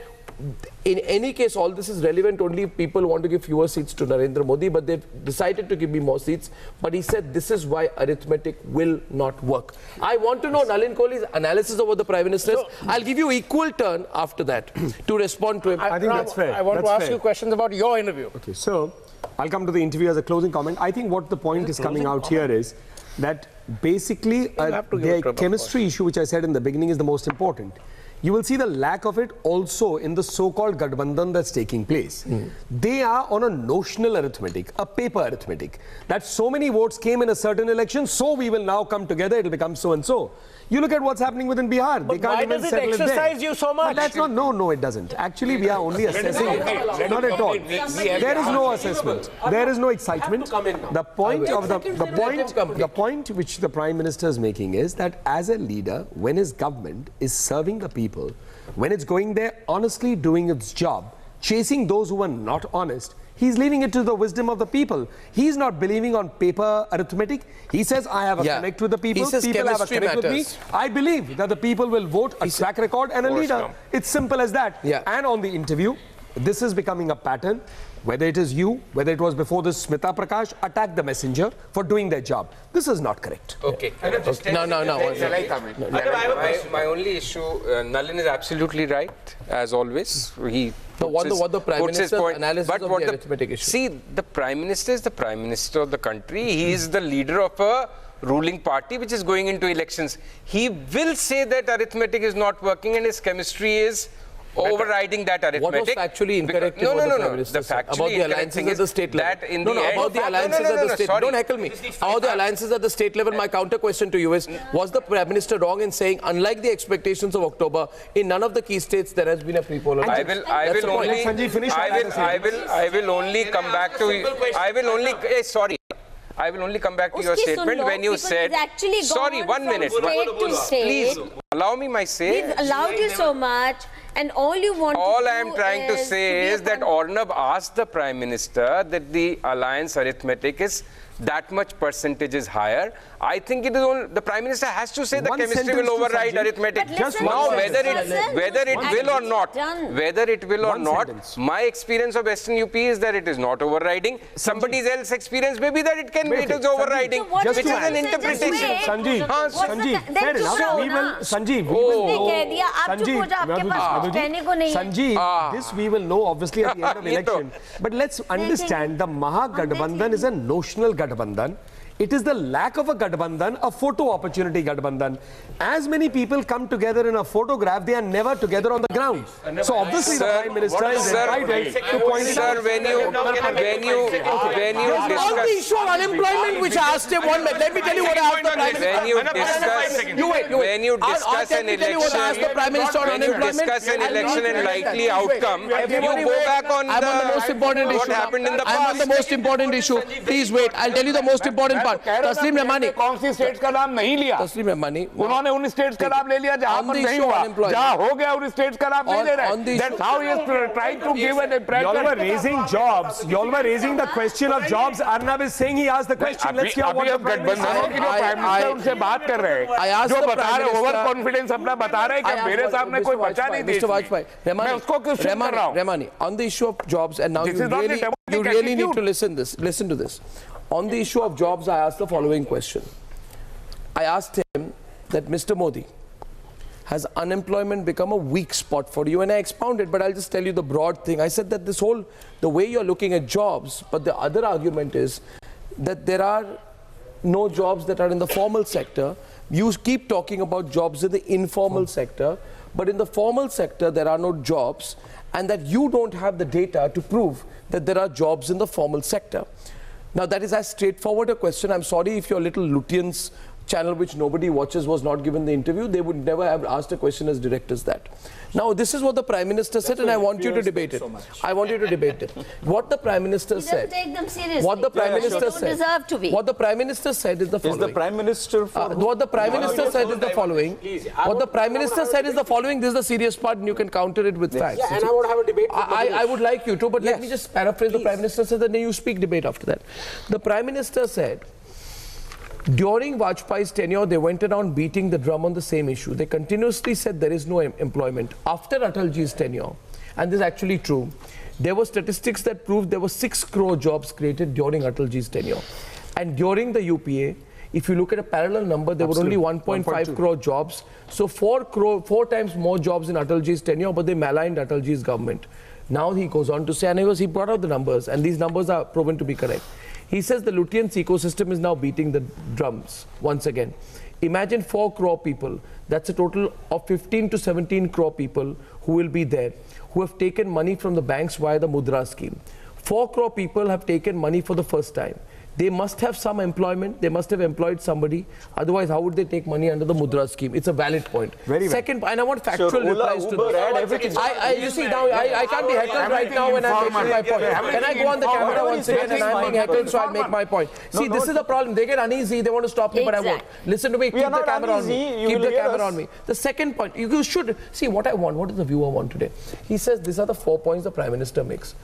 in any case, all this is relevant only if people want to give fewer seats to Narendra Modi, but they've decided to give me more seats. But he said this is why arithmetic will not work. I want to know Nalin Kohli's analysis over the Prime Minister. I'll give you equal turn after that to respond to him. I think that's fair. I want to ask you questions about your interview. Okay, so I'll come to the interview as a closing comment. I think what the point is coming out here is that basically the chemistry issue, which I said in the beginning, is the most important. You will see the lack of it also in the so-called Gadbandhan that's taking place. They are on a notional arithmetic, a paper arithmetic, that so many votes came in a certain election, so we will now come together, it will become so and so. You look at what's happening within Bihar. But why does it exercise you so much? But that's not, no, it doesn't. Actually, we are only assessing it. Not at all. There is no assessment. There is no excitement. The point which the Prime Minister is making is that as a leader, when his government is serving the people, when it's going there honestly doing its job, chasing those who are not honest, he's leaving it to the wisdom of the people. He's not believing on paper arithmetic. He says, I have a connect with the people. He says people have a connect with me. matters. I believe that the people will vote a track record and a leader. It's simple as that. And on the interview, this is becoming a pattern. Whether it is you, whether it was before this, Smita Prakash, attack the messenger for doing their job. This is not correct. Okay. No. My only issue, Nalin is absolutely right, as always. He what the Prime Minister's analysis of the arithmetic issue? See, the Prime Minister is the Prime Minister of the country. He is the leader of a ruling party which is going into elections. He will say that arithmetic is not working and his chemistry is overriding that arithmetic. What was factually incorrect about the Prime Minister? About the alliances at the state level. About the alliances at the state level. Don't heckle me. About the alliances at the state level, my counter question to you is, was the Prime Minister wrong in saying, unlike the expectations of October, in none of the key states there has been a pre-poll election? I will only come back to you. I will only come back to your statement when you said, sorry, 1 minute. Please allow me my say. We've allowed you so much. And all you want all I am trying to say is that Arnab asked the Prime Minister that the alliance arithmetic is that much percentage is higher. I think it is only, the Prime Minister has to say the chemistry will override arithmetic. Just now, whether it will or not, my experience of Western UP is that it is not overriding. Somebody else's experience maybe that it can be, it is overriding, which is an interpretation. Sanjeev, fair enough. This we will know obviously at the end of the election. But let's understand the Mahagadbandhan is a notional Gadbandhan. It is the lack of a Gadbandhan, a photo opportunity Gadbandhan. As many people come together in a photograph, they are never together on the ground. So obviously the Prime Minister is entitled to point it out. When you discuss... On the issue of unemployment, which I asked him, let me tell you what I asked the Prime Minister. When you discuss an election and likely outcome, you go back on what happened in the past. I'm on the most important issue. Please wait. I'll tell you the most important part. तस्लीम रहमानी कौन सी states का नाम नहीं लिया तस्लीम रहमानी उन्होंने उन states का नाम ले लिया जहां पर नहीं हुआ जहां हो गया उन स्टेट्स का नाम नहीं ले रहे that's how he is trying to give an impression. Y'all were raising jobs, y'all were raising the question of jobs. Arnab is saying he asked the question. Let's hear what the Prime Minister उनसे बात कर रहे हैं जो बता रहे over confidence अपना बता रहे कि मेरे सामने कोई बचा नहीं Mr. Vajpayee, मैं उसको क्यों सुन कर रहा हूं Rahmani, on the issue of jobs, and now you really need to listen to this. On the issue of jobs, I asked the following question. I asked him that, Mr. Modi, has unemployment become a weak spot for you? And I expounded, but I'll just tell you the broad thing. I said that the way you're looking at jobs, but the other argument is that there are no jobs that are in the formal sector. You keep talking about jobs in the informal sector, but in the formal sector, there are no jobs, and that you don't have the data to prove that there are jobs in the formal sector. Now, that is as straightforward a question. I'm sorry if your little Lutyens channel which nobody watches was not given the interview, they would never have asked a question as direct as that. Now, this is what the Prime Minister said, and I want you to debate it. I want you to debate it. What the Prime Minister said. Take them seriously. What the Prime Minister said. Deserve to be. What the Prime Minister said is the following. Is the Prime Minister for what the Prime Minister said is the following. What the Prime Minister said is the following. This is the serious part, and you can counter it with facts. Yeah, and I want to have a debate. I would like you to, but let me just paraphrase the Prime Minister said, and then you speak debate after that. The Prime Minister said, during Vajpayee's tenure, they went around beating the drum on the same issue. They continuously said there is no employment. After Atalji's tenure, and this is actually true, there were statistics that proved there were 6 crore jobs created during Atalji's tenure. And during the UPA, if you look at a parallel number, there were only 1.5 crore jobs. So 4 times more jobs in Atalji's tenure, but they maligned Atalji's government. Now he goes on to say, and he brought out the numbers, and these numbers are proven to be correct. He says the Lutyens ecosystem is now beating the drums once again. Imagine 4 crore people. That's a total of 15 to 17 crore people who will be there, who have taken money from the banks via the Mudra scheme. 4 crore people have taken money for the first time. They must have some employment. They must have employed somebody. Otherwise, how would they take money under the Mudra scheme? It's a valid point. Second, and I want factual replies to this. You see, now I can't be heckled right now when I'm making my point. Can I go on the camera once again and I'm being heckled so I make my point? See, this is the problem. They get uneasy. They want to stop me, but I won't. Listen to me. Keep the camera on me. Keep the camera on me. The second point, you should see what I want. What does the viewer want today? He says these are the 4 points the Prime Minister makes.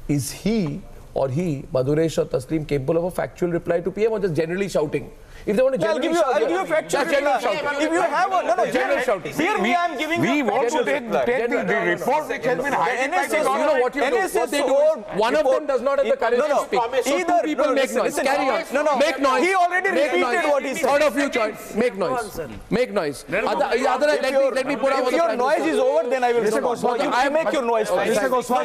Is he or he, Madhuresh or Taslim, capable of a factual reply to PM or just generally shouting? If they want to generally shout, I'll give you a factual reply. If you have a general shouting. Here I am giving you we want to take the report which has been highlighted by the you know what you do? What they do is, one of them does not have the courage to speak. So 2 people make noise. Carry on. Make noise. He already repeated what he said. Third of you join. Make noise. Make noise. Let me put out if your noise is over, then I will respond. You make your noise first.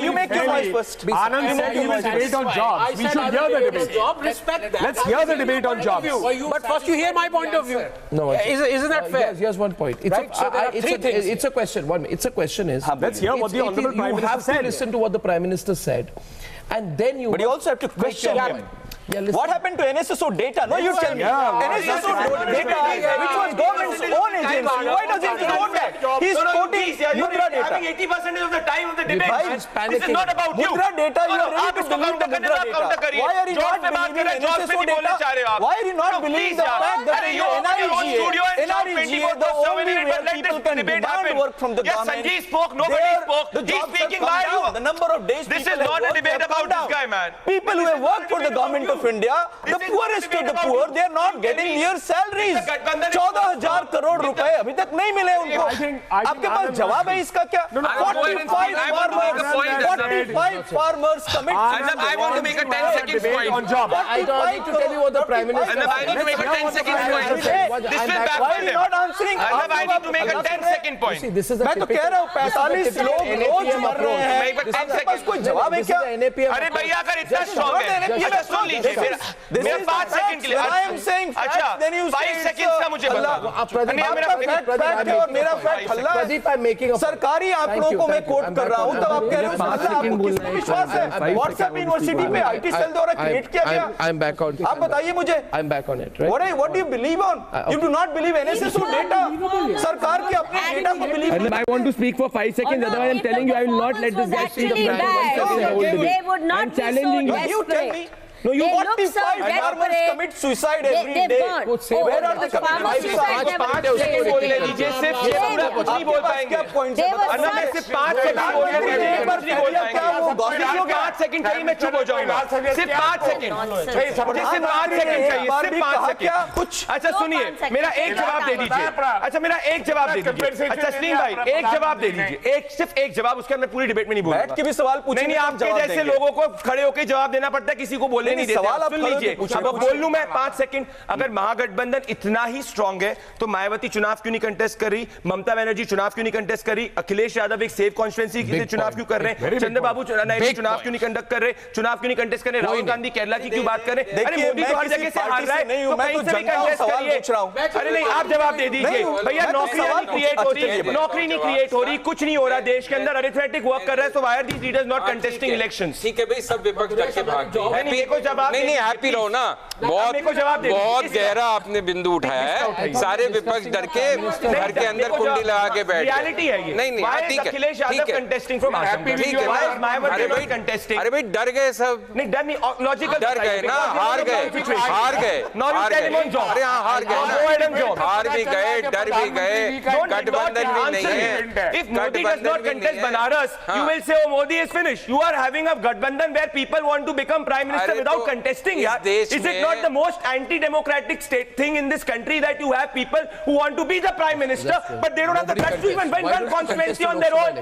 You make your noise first. Anand said he will debate on jobs. We should hear the debate. Respect that. Let's hear the debate on jobs. But first you hear my point of view. No, isn't that fair? Here's one point. It's a question. It's a question is. Let's hear what the Honourable Prime Minister said. You have to listen to what the Prime Minister said, and then you. But you also have to question him. What happened to NSSO data? No, you tell me. NSSO data, which was government's own agency. Why doesn't he know that? He's quoting Mudra data. Having 80% of the time of the debate. This is not about you. Mudra data, you are ready to believe the Mudra data. Why are you not believing NSSO data? Why are you not believing the fact that NREGA, the only where people can demand work from the government? Sanjeev spoke, nobody spoke. He's speaking by you. The number of days this is not a debate about this guy, man. People who have worked for the government of India, the poorest of the poor, they are not getting near salaries. 14,000 crore रुपए अभी तक नहीं मिले उनको. आपके पास जवाब है इसका क्या? 45 farmers commit. I want to make a 10 seconds point on job. I don't need to tell you what the Prime Minister. I need to make a 10 seconds point. This will backfire. Why are you not answering? I need to make a 10 second point. See, this is मैं तो कह रहा हूँ 45 लोग रोज मर रहे हैं. आपके पास कोई जवाब है क्या? अरे भैया अगर इतना स्ट्रॉन्ग है सुन लीजिए मेरा 5 सेकंड के लिए अच्छा 5 सेकंड का मुझे बता सरकारी आंकड़ों को मैं कोट कर रहा हूं तब आप कह रहे हो आपको किस पे विश्वास है? व्हाट्सएप यूनिवर्सिटी पे आईटी सेल द्वारा क्रिएट किया गया. आप बताइए मुझे. What do you believe on? You do not believe NSSO data. सरकार के अपने डेटा को believe. I want to speak for 5 seconds. Otherwise, I'm telling you, I will not let this guy speak. They would not be so desperate. You tell me. No, you 45 farmers commit suicide every day. Where are the committing? 5 second बोलने दीजिए सिर्फ ये पूरा कुछ नहीं बोल पाएंगे. अन्ना मैं सिर्फ 5 सेकंड बोलने दीजिए कुछ नहीं बोल पाएंगे. 5 सेकंड चाहिए मैं चुप हो जाऊंगा. सिर्फ 5 सेकंड. सिर्फ 5 सेकंड चाहिए. सिर्फ 5 सेकंड. कुछ अच्छा सुनिए मेरा एक जवाब दे दीजिए. अच्छा मेरा एक जवाब दे दीजिए. अच्छा तस्लीम भाई एक जवाब दे दीजिए. सिर्फ एक जवाब उसके अंदर पूरी डिबेट में नहीं बोलूंगा. बैठ के भी सवाल पूछेंगे. नहीं आपके जैसे लोगों को खड़े होकर जवाब देना पड़ता है किसी को बोलने नहीं देते. सवाल सुन लीजिए अब बोल लूं मैं 5 सेकंड. अगर महागठबंधन इतना ही स्ट्रांग है तो मायावती चुनाव क्यों नहीं कंटेस्ट कर रही? ममता बनर्जी चुनाव क्यों नहीं कंटेस्ट कर रही? अखिलेश यादव एक सेफ कॉन्स्टिट्यूएंसी से चुनाव क्यों कर रहे हैं? चंद्रबाबू नायडू चुनाव क्यों नहीं कंडक्ट कर रहे, चुनाव क्यों नहीं कंटेस्ट कर रहे, राहुल गांधी केरला की क्यों बात कर रहे? अरे मोदी तो हर जगह से हार रहा है, तो कहीं से भी कंटेस्ट करिए। अरे नहीं, आप जवाब दे दीजिए भैया, नौकरी नहीं क्रिएट हो रही, नौकरी नहीं क्रिएट हो रही, कुछ नहीं हो रहा देश के अंदर, अरिथमेटिक वर्क कर रहा है, so why are these leaders not contesting elections? ठीक है भाई, सब विपक्ष डर के भाग गए। नहीं हैप्पी रहो ना, बहुत गहरा आपने बिंदु उठाया है। सारे विपक्ष डर के घर के अंदर कुंडी लगा के बैठ गए। रियलिटी है ये। नहीं ठीक है, अखिलेश यादव कंटेस्टिंग फ्रॉम आसाम, ठीक है। अरे भाई डर गए सब, नहीं डर नहीं, लॉजिकल डर गए ना, हार गए। अरे हाँ, हार गए, हार भी गए, डर भी गए, गठबंधन भी नहीं है। If Modi does not contest Banaras, you will say, oh, Modi is finished. You are having a Gadbandhan where people want to become prime minister without contesting. Is it not the most anti-democratic state thing in this country that you have people who want to be the prime minister, but they don't have the guts to even win one constituency on their own?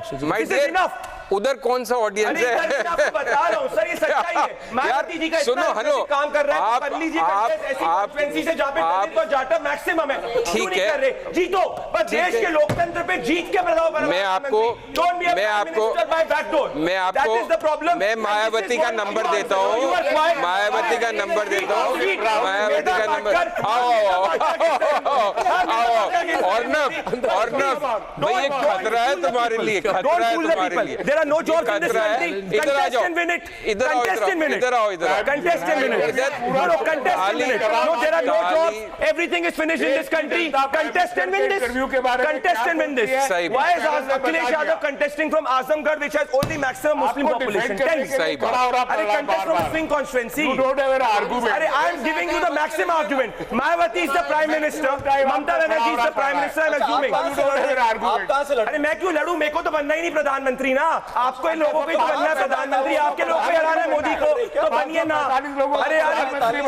Is it enough? उधर कौन सा audience है? आपको बता रहा हूं sir, ये सच्चाई है। मायावती जी का सुनो, हेलो, काम कर रहे हैं, कर लीजिए ऐसी कॉन्फ्रेंस से जहां पे दलित और जाटव मैक्सिमम है, ठीक है, कर रहे जीतो, पर देश के लोकतंत्र पे जीत के प्रभाव पर मैं आपको मैं मायावती का नंबर देता हूँ, मायावती का नंबर देता हूँ, मायावती का नंबर। अर्नब भाई, ये खतरा है तुम्हारे लिए, खतरा है तुम्हारे लिए। There are no jobs in this country. इधर आ जाओ, Contest in minute. इधर आओ, इधर आओ, contest in minute. No, contest in minute. No, there are no jobs. Everything is finished in this country. Contest and win this. Contest and win this. Why is Akhilesh Yadav contesting from Azamgarh, which has only maximum Muslim population? Tell me. सही बात। अरे contest from a swing constituency. You don't have an argument. अरे I am giving you the maximum argument. Mayawati is the prime minister. Mamata Banerjee is the prime minister. I am assuming. You don't have an argument. अरे मैं क्यों लड़ूं? मेरे को तो बनना ही नहीं प्रधानमंत्री ना। आपको इन लोगों को ही बनना है प्रधानमंत्री, आपके लोगों को हराना है मोदी को, तो बनिए ना। अरे यार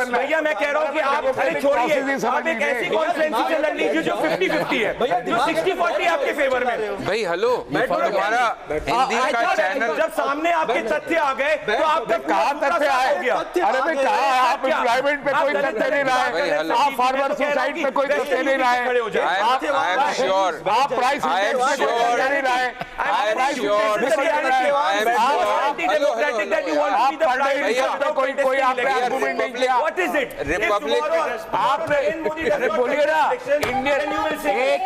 भैया, मैं कह रहा हूँ कि आप, अरे छोड़िए, आप एक ऐसी कॉन्फ्रेंस से लड़ लीजिए जो 50-50 है, जो 60-40 आपके फेवर में। भाई हेलो, तुम्हारा हिंदी का चैनल, जब सामने आपके तथ्य आ गए तो आप कहाँ तथ्य आए? अरे भाई कहा आप एम्प्लॉयमेंट पे कोई तथ्य नहीं रहा है, आप फार्मर सुसाइड पे कोई तथ्य नहीं रहा है, आई एम श्योर, आप प्राइस आई एम श्योर, नहीं रहा है, आई एम श्योर, कोई आपने आर्गुमेंट नहीं किया। What is it? रिपब्लिक, आपने बोलिए ना,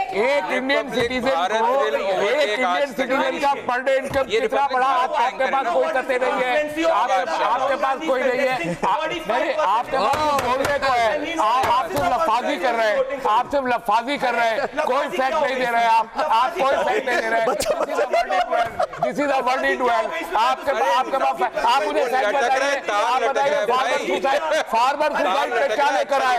एक इंडियन सिटीजन का पर डे इनकम कितना बड़ा, आपके पास कोई तथ्य नहीं है, आपके पास कोई नहीं है, नहीं आपके पास बोलने को है, आप सिर्फ लफाजी कर रहे हैं, आप सिर्फ लफाजी कर रहे हैं, कोई फैक्ट नहीं दे रहे आप कोई फैक्ट नहीं दे रहे। This is a world in well, आपके पास आप मुझे फैक्ट बताइए, आप बताइए फार्मर सुसाइड पे क्या लेकर आए,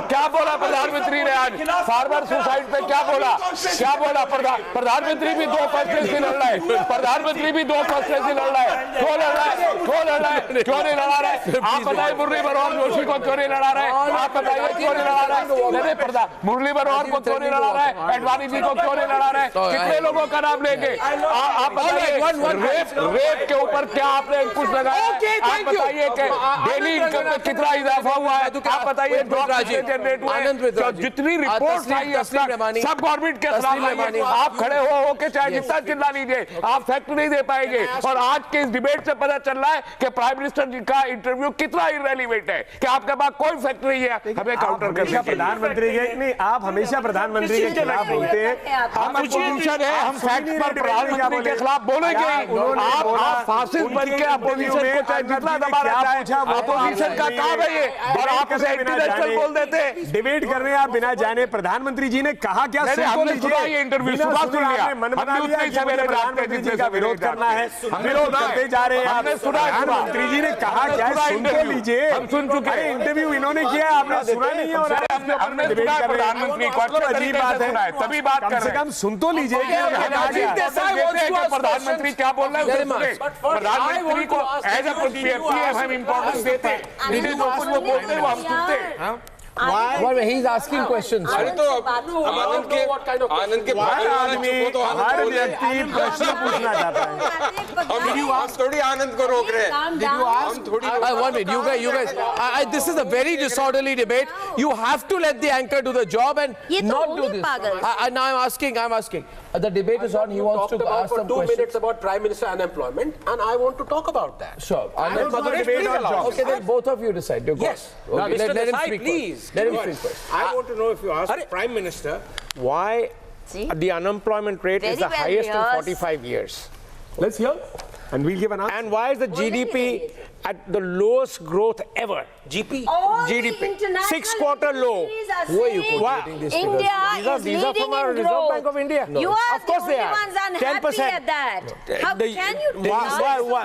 क्या बोला प्रधानमंत्री ने आज फार्मर सुसाइड पे, क्या बोला प्रधानमंत्री भी 2 फैसले से लड़ रहा है, प्रधानमंत्री भी 2 फैसले से लड़ रहा है, क्यों लड़ रहा है, क्यों नहीं लड़ा रहा है? आप बताइए मुरली मनोहर जोशी को क्यों नहीं लड़ा रहा है, आप बताइए क्यों नहीं लड़ा रहा है, मुरली मनोहर को क्यों नहीं लड़ा रहा है, एडवाणी जी को क्यों नहीं लड़ा रहा है, कितने लोगों का नाम लेंगे? आप बताइए रेप के ऊपर क्या आपने अंकुश लगाया? आप बताइए कि डेली इनकम में कितना इजाफा हुआ है? आप बताइए जनरेट हुआ है, जितनी रिपोर्ट आई सब गवर्नमेंट के खिलाफ, आप खड़े हो के चाहे जितना चिल्ला लीजिए, आप फैक्ट नहीं दे पाएंगे। और आज के इस डिबेट से पता चल रहा है कि प्राइम मिनिस्टर जी का इंटरव्यू कितना इररेलेवेंट है, कि आपके पास कोई फैक्ट नहीं है हमें काउंटर करने। प्रधानमंत्री नहीं, आप हमेशा प्रधानमंत्री के खिलाफ बोलते हैं, हम अपोजिशन है, हम फैक्ट पर प्रधानमंत्री के खिलाफ बोलेंगे। आप फासिस्ट बन के अपोजिशन को चाहे जितना दबा रहा है, अपोजिशन का काम है ये, और आप उसे इंटरनेशनल बोल देते हैं। डिबेट कर रहे हैं आप बिना जाने, प्रधानमंत्री जी ने कहा क्या? हमने सुना ये इंटरव्यू, सुबह सुन लिया, मन बना लिया कि मुझे प्रधानमंत्री जी का विरोध करना है, विरोध करते जा रहे हैं। हमने सुना प्रधानमंत्री जी ने कहा क्या, सुन तो लीजिए, हम सुन चुके हैं। इंटरव्यू इन्होंने किया, आपने सुना नहीं है, और हमने सुना प्रधानमंत्री को, अजीब बात है, तभी बात कर रहे हैं, कम से कम सुन तो लीजिए प्रधानमंत्री क्या बोल रहे हैं। प्रधानमंत्री को एज ए हम इम्पोर्टेंस देते हैं, जो कुछ वो बोलते हैं वो हम सुनते हैं। Well, he's asking questions. अरे तो आनंद के हर आदमी, हर व्यक्ति प्रश्न पूछना चाहता है। you ask? थोड़ी आनंद को रोक रहे हैं. Calm down. One minute, you guys. This is a very disorderly debate. You have to let the anchor do the job and not do this. Now I'm asking. The debate is on. He wants to ask some 2 minutes about Prime Minister unemployment, and I want to talk about that. Sure. Okay, then both of you decide. Yes. Okay, Mr. let him Desai, speak please. first. Let him speak first. I want to know if you ask the Prime Minister why the unemployment rate is the highest in 45 years. Let's hear. And we'll give an answer. And why is the GDP at the lowest growth ever? GDP. 6-quarter low. Who are you quoting these figures? India is These are leading from our in Reserve growth. Bank of India. You are Of course the they only are. ones unhappy 10%. at that. How can you do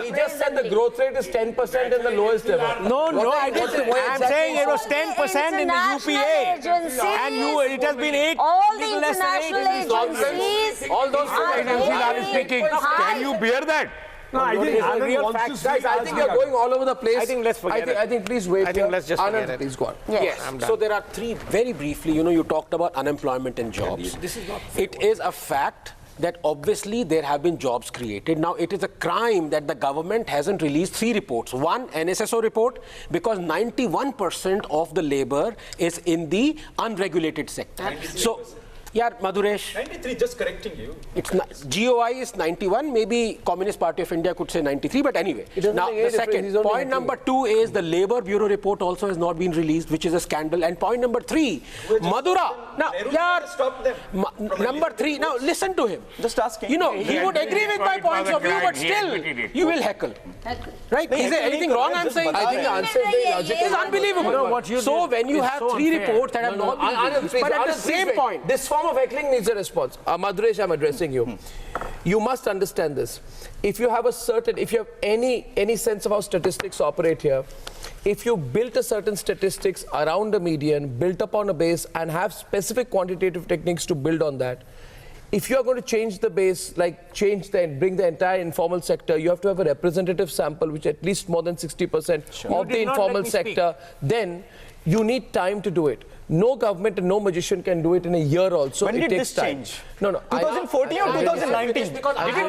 He just said the growth rate is 10% and the lowest ever. No, I didn't. I'm saying it was 10% in the UPA. And it has been 8. All the international agencies. All those agencies are speaking. Can you bear that? No, I think Anand real wants to facts. speak. Guys, I think you're going all over the place. I think let's forget it. I think please wait. I think let's just forget it. Please go on. Yes. So there are three, very briefly, you talked about unemployment and jobs. This is not It is a fact that obviously there have been jobs created. Now, it is a crime that the government hasn't released 3 reports. One, NSSO report, because 91% of the labor is in the unregulated sector. 93%. So, yeah, Madhuresh. 93, just correcting you. It's GOI is 91. Maybe Communist Party of India could say 93. But anyway, now the second point number 2 is the Labour Bureau report also has not been released, which is a scandal. And point number 3, Madura. Now, Stop them. number 3. Now listen to him. Just asking. He would agree with my points of view, but still you will heckle. Right? Is there anything wrong I'm saying? I think the answer is very logical. It's unbelievable. So when you have 3 reports that have not been released, but at the same point, this form of heckling needs a response. Madhuresh, I'm addressing you. You must understand this. If you have any sense of how statistics operate here, if you built a certain statistics around a median, built upon a base, and have specific quantitative techniques to build on that, if you are going to change the base, bring the entire informal sector, you have to have a representative sample, which at least more than 60% of the informal sector, then you need time to do it. No government and no magician can do it in a year also. When it did takes this time. change? No. 2014 or 2019? Did it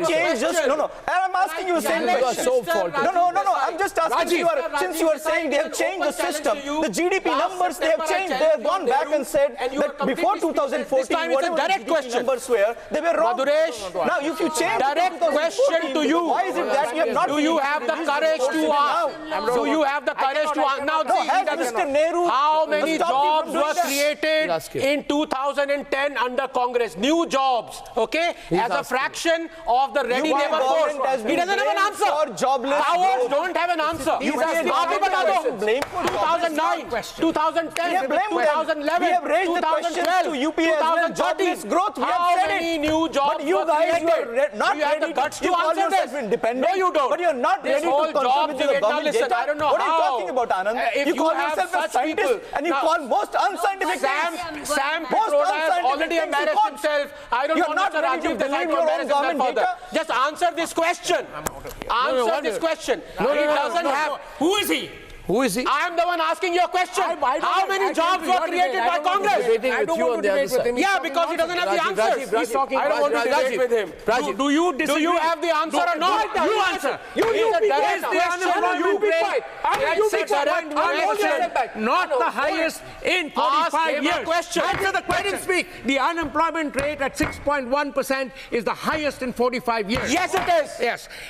change just... No. I'm asking you the same You are question. so faulty. No. I'm just asking since you are saying they have changed the system, the GDP numbers they have changed. They have gone back and said that before 2014, whatever the GDP numbers were, they were wrong. Now, if you change direct question to you. why is it that you have not... Do you have the courage to ask? Do you have the courage to ask? Now, Mr. Nehru... How many jobs were created in 2010 under Congress? New jobs, okay? As a fraction of the ready labor force. He doesn't have an answer. Cowards don't have an answer. 2009, 2010, 2011, 2012, 2013. How many new jobs were created? Do you have the guts to answer this? No, you don't. But you're not ready to confirm with the government data. I don't know what how. are you talking about, Anand? You call yourself a scientist and you call most unscientific things. Sam Pitroda has already embarrassed himself. I don't want Mr. Rajiv Desai to embarrass himself further. Just answer this question. Answer this question. He doesn't have... Who is he? Who is he? I am the one asking your question. How many jobs were created by Congress? I don't want to debate with him. Yeah, because he doesn't have the answers. He's talking. I don't want to debate with him. Do you disagree? Do you have the answer or not? You answer. You be quiet. Not the highest in 45 years. Answer the question. The unemployment rate at 6.1% is the highest in 45 years. Yes, it is.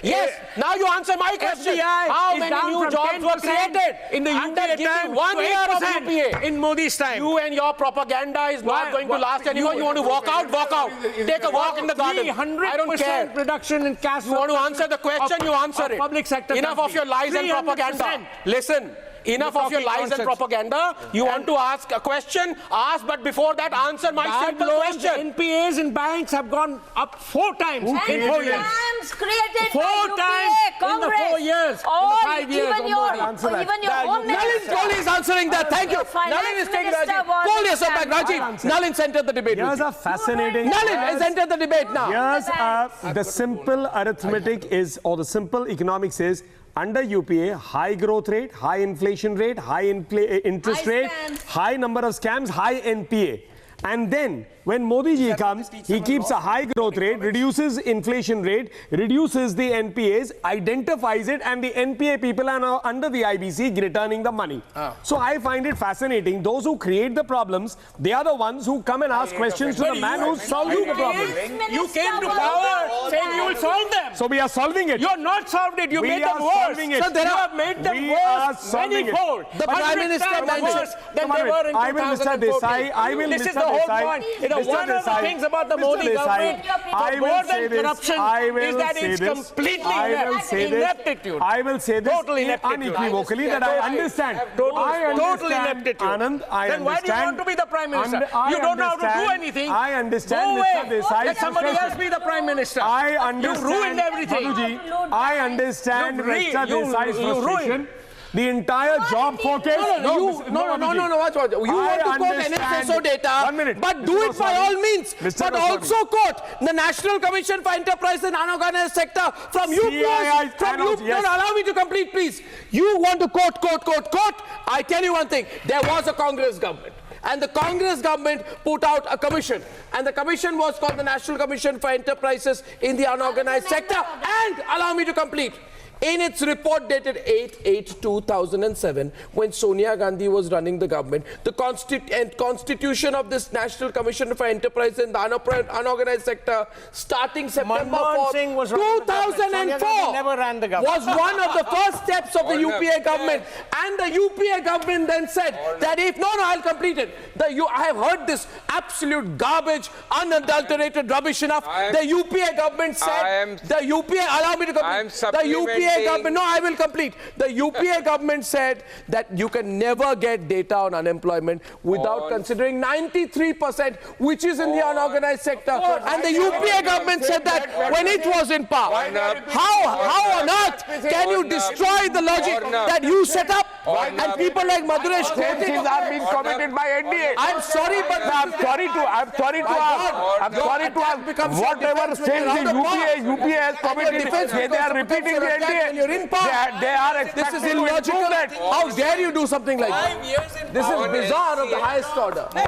Yes. Now you answer my question. How many new jobs were created? In the UPA time, 1 year of UPA. In Modi's time. You and your propaganda is not going to last anymore. You want to walk out, walk out. Take a walk in the garden. I don't care. Reduction in cash. You want to answer the question, you answer it. Public sector. Enough of your lies and propaganda. Listen. Enough of your lies and propaganda. You want to ask a question? Ask, but before that, answer my simple question. NPAs in banks have gone up 4 times in 4 years. Created 4 times in the 4 years. In the 5 years. Even your home minister. Nalin is answering that. Thank you. Nalin is taking Rajiv. Hold yourself back, Rajiv. Nalin's entered the debate. Here's a fascinating... Nalin has entered the debate now. Here's the simple arithmetic is, or the simple economics is, under UPA, high growth rate, high inflation rate, high interest rate, high number of scams, high NPA. And then When Modi ji comes, he keeps a high growth rate, reduces inflation rate, reduces the NPAs, identifies it, and the NPA people are now under the IBC returning the money. So I find it fascinating. Those who create the problems, they are the ones who come and ask questions to the man who's solving the problem. You came to power saying you will solve them. So we are solving it. You have not solved it. You made them worse. So you have made them worse many-fold. The Prime Minister mentioned than they were in 2014. I will, this Mr. is the whole Desai, point. One of the things about the Modi government, more than corruption, is that it's completely ineptitude. I will say this unequivocally that I understand. Total ineptitude. Anand, I then why do you want to be the Prime Minister? You don't know how to do anything. I understand, Mr. Desai. Let somebody else be the Prime Minister. I understand. You ruined everything. Madhuji, I understand Mr. Desai's frustration. The entire job focus. No, watch. You want to quote NSSO data, 1 minute. but do it by all means. But also quote the National Commission for Enterprise and Unorganized Sector from UPS. No, allow me to complete, please. You want to quote. I tell you one thing. There was a Congress government. And the Congress government put out a commission. And the commission was called the National Commission for Enterprises in the Unorganized Sector. And allow me to complete. In its report dated 8/8/2007, when Sonia Gandhi was running the government, the constitution of this National Commission for Enterprise in the Unorganized Sector, starting September 4, 2004, was one of the first steps of the UPA government. And the UPA government then said that if, I'll complete it. I have heard this absolute garbage, unadulterated rubbish enough. The UPA government said, allow me to complete. The UPA government, I will complete. The UPA government said that you can never get data on unemployment without considering 93%, which is in the unorganized sector. And the UPA government said that when it was in power. How on earth can you destroy the logic that you set up? And people like Maduresh offenses are being committed by NDA. I'm sorry, but I'm sorry to ask. Whatever sins the UPA has committed, they are repeating the NDA. When you're in power, they are this is expected to illogical. improve that. How dare you do something like that? This is bizarre of the highest order. Sir,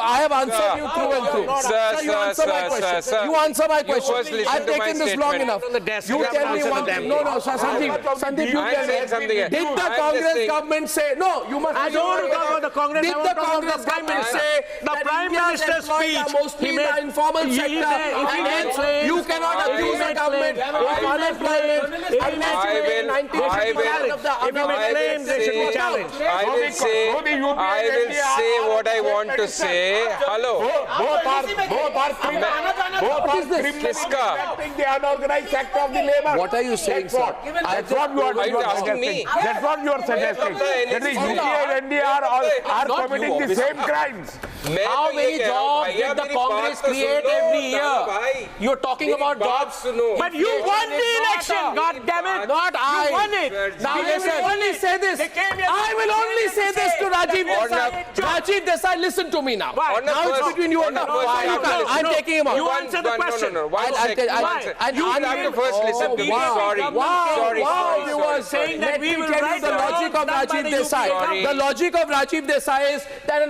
I have answered you through and through. Sir, you answer my question. You answer my question. I've taken this long enough. You tell me one thing. No, sir, Sandeep, you tell me. Did the Congress government say, no, you must... I don't want to talk about the Congress. Did the Congress government say the Prime Minister's speech, mostly the informal sector, and hence you cannot accuse the government of unemployment? I will say what I want to say. Hello. Both are affecting the unorganized sector of the labor. What are you saying, sir? That's what you are suggesting. That's what you are suggesting. That the UPA and NDR are committing the same crimes. How many jobs did the Congress create every year? You're talking about jobs. But you won the election, God damn it. Not I. You won it. Now I will only say this. I will only say this to Rajiv Desai. Rajiv Desai, listen to me now. Now it's between you and me. I'm taking him out. You answer the question. You have to first listen to me. Sorry. You were saying that we will tell you the logic of Rajiv Desai. The logic of Rajiv Desai is that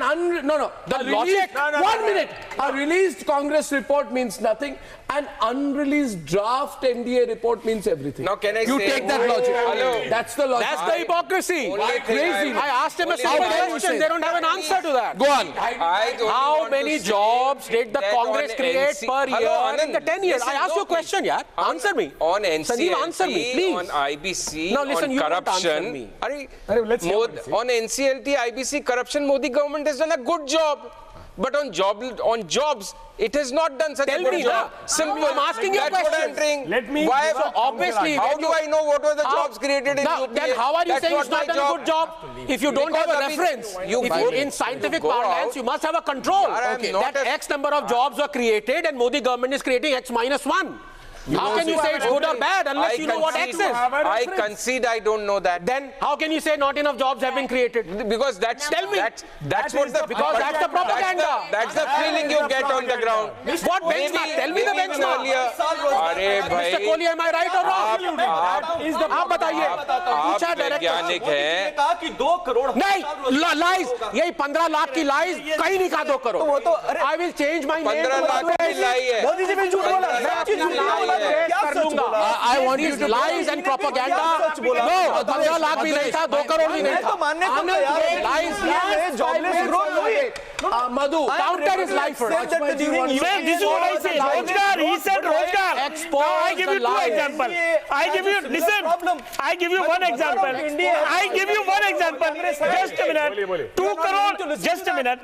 a released Congress report means nothing. An unreleased draft NDA report means everything. Now can I you say... take that logic. Hello. That's the logic. That's the hypocrisy. Crazy. I asked him a simple question. They don't have an answer to that. Go on. How many jobs did the Congress create per year in the 10 years? I asked you a question, yeah. Answer me. On Sandeep, answer me, please. on IBC, no, listen, on corruption. On NCLT, IBC, corruption, Modi government has done a good job. But on jobs, it has not done such a good job. Simple. I'm asking you a question. Let me... Why? So obviously, how do I know what were the jobs created in UPA? Then how are you saying it's not done a good job? If you don't have a reference, in scientific parlance, you must have a control. That X number of jobs were created and Modi government is creating X minus 1. How can you say it's good or bad unless you know what X is? I concede I don't know that. Then how can you say not enough jobs have been created? Because that's Tell me. That's what the because that's the propaganda. That's the feeling you get on the ground. What benchmark? Tell me the benchmark. Mr. Kohli, am I right or wrong? आप बताइए. आप वैज्ञानिक हैं. कहा कि 2 करोड़ नहीं, lies. यही 15 लाख की लाइज कहीं नहीं कहा 2 करोड़. वो तो I will change my name. 15 lakh की लाई है. मोदी जी भी झूठ बोला. सब चीज झूठ बोला. क्या सच बोला? I want you to lies and propaganda. No, 15 lakh भी नहीं था, 2 करोड़ भी नहीं था. तो मानने को तैयार. Lies. जॉबलेस ग्रोथ हुई. Madhu, counter is life first. This is what I say. Rozgar. He said Rozgar. I give you 2 examples. I give you, listen, I give you 1 example. I give you 1 example. Just a minute. 2 crore,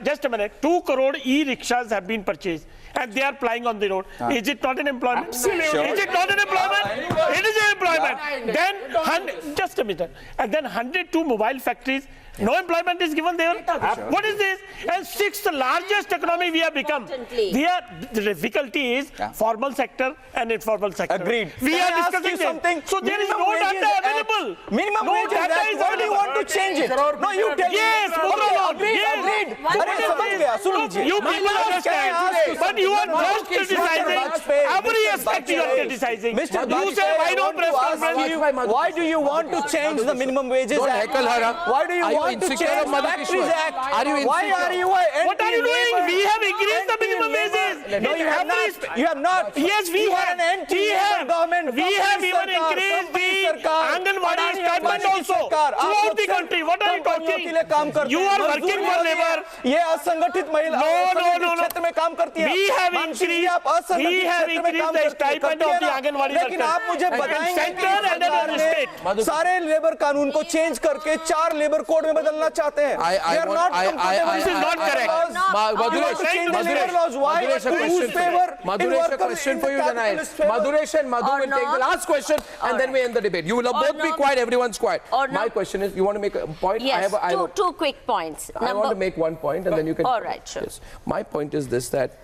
just a minute. 2 crore e-rickshaws have been purchased and they are plying on the road. Is it not an employment? Absolutely. Is it not an employment? It is an employment. Then, just a minute. And then 102 mobile factories. No employment is given there. What is this? And 6th largest economy we have become. The difficulty is formal sector and informal sector. Agreed. We are discussing something. So there is no data available. Minimum no wages. data is Why do you want to change it? No, you tell me. Yes, Agreed. You people understand, but you are just criticizing every aspect. You are criticizing. You say why no press conference? Why do you want to change the minimum wages act? Why do you want to change the Factories Act? Why are you? What are you doing? We have increased the minimum wages. No, you have not. You have not. Yes, we have. We have even increased the Anganwadi stipend also throughout the country. What are you talking? You are working for labor. ये असंगठित महिला क्षेत्र में काम करती है. We have increased the stipend of the Anganwadi workers. लेकिन आप मुझे बताएंगे सारे लेबर कानून को चेंज करके 4 लेबर कोड में बदलना चाहते हैं. This is not correct. Madhuresh, a question for you tonight. Madhuresh and Madhu will take the last question and then we end the debate. You will both be quiet, everyone's quiet. My question is, you want to make a point? Yes, two quick points. I want to make one point and then you can... All right, sure. Yes. My point is this, that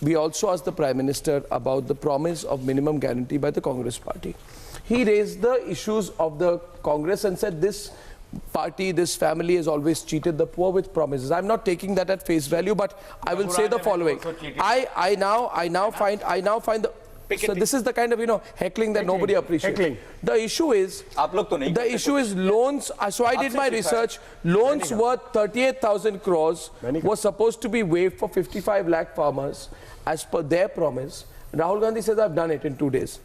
we also asked the Prime Minister about the promise of minimum guarantee by the Congress party. He raised the issues of the Congress and said this party, this family has always cheated the poor with promises. I'm not taking that at face value, but I will say the following. I now find the... So this is the kind of, heckling that nobody appreciates. The issue is loans. So I did my research. Loans worth 38,000 crores was supposed to be waived for 55 lakh farmers as per their promise. Rahul Gandhi says I've done it in 2 days.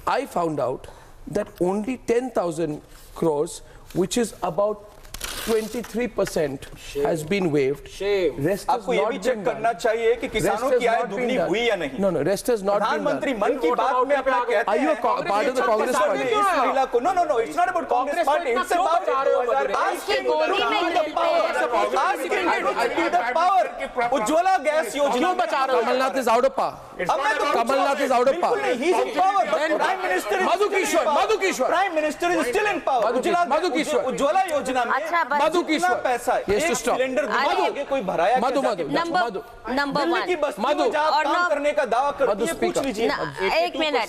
I found out that only 10,000 crores, which is about 23%, has been waived. Rest आपको ये भी check करना चाहिए कि किसानों की आय दुगनी हुई या नहीं. No, rest has not been done. प्रधानमंत्री मन की बात में अपना कहते हैं. Are you a part of the Congress party? No, it's not about Congress party. It's about asking the power. Ujjwala gas yojana. क्यों बचा रहे हो? Kamalnath is out of power. Kamalnath is out of power. He's in power. Prime Minister is Madhu Kishwar. Prime Minister is still in power. Madhu Kishwar. Ujjwala योजना में Madhu Kishwar. पैसा एक cylinder आगे कोई भराया Number 1 की बस्ती में जहाँ काम करने का दावा करती है पूछ लीजिए. एक मिनट.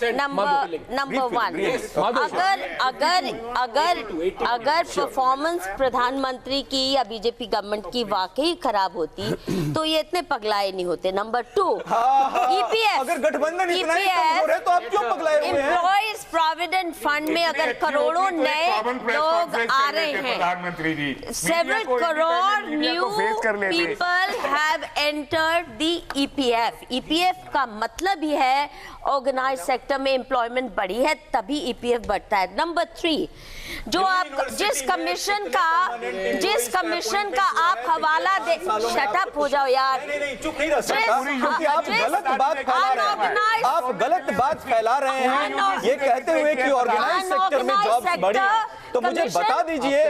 Number 1 अगर परफॉर्मेंस प्रधानमंत्री की या बीजेपी गवर्नमेंट की वाकई खराब होती तो ये इतने पगलाए नहीं होते. Number 2 EPF. अगर गठबंधन इतना ही कमजोर है तो आप क्यों पगलाए हुए हैं? एम्प्लॉइज प्रोविडेंट फंड में अगर करोड़ों नए लोग आ रहे हैं, several crore new people have entered the EPF. EPF का मतलब ही है ऑर्गेनाइज सेक्टर में एम्प्लॉयमेंट बढ़ी है तभी EPF बढ़ता है. नंबर 3 जो आप जिस कमीशन का आप हवाला दे, शट अप हो जाओ यार. आप गलत बात फैला रहे हैं ये कहते हुए कि ऑर्गेनाइज सेक्टर में जॉब्स बढ़ी. तो मुझे बता दीजिए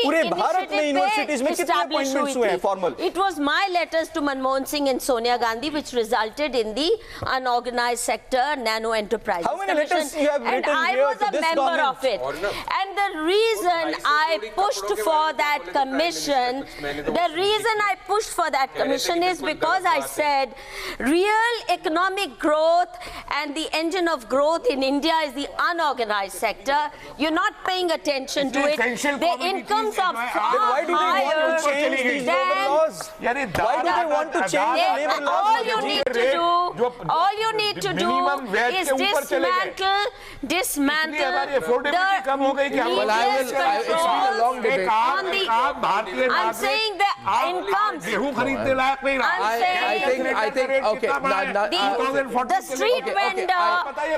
पूरे भारत में यूनिवर्सिटीज में कितने अपॉइंटमेंट्स हुए हैं formal? It was my letters to Manmohan Singh and Sonia Gandhi which resulted in the unorganized sector nano enterprises. How many letters you have written and I here was to a this member government? of it. And the reason I pushed for that commission, is because I said real economic growth and the engine of growth in India is the unorganized sector. You're not paying attention to it. The incomes are far higher than Why do they want to change the labor laws? all you need to do is dismantle the needless controls on the I'm saying the incomes. I think okay. The street vendor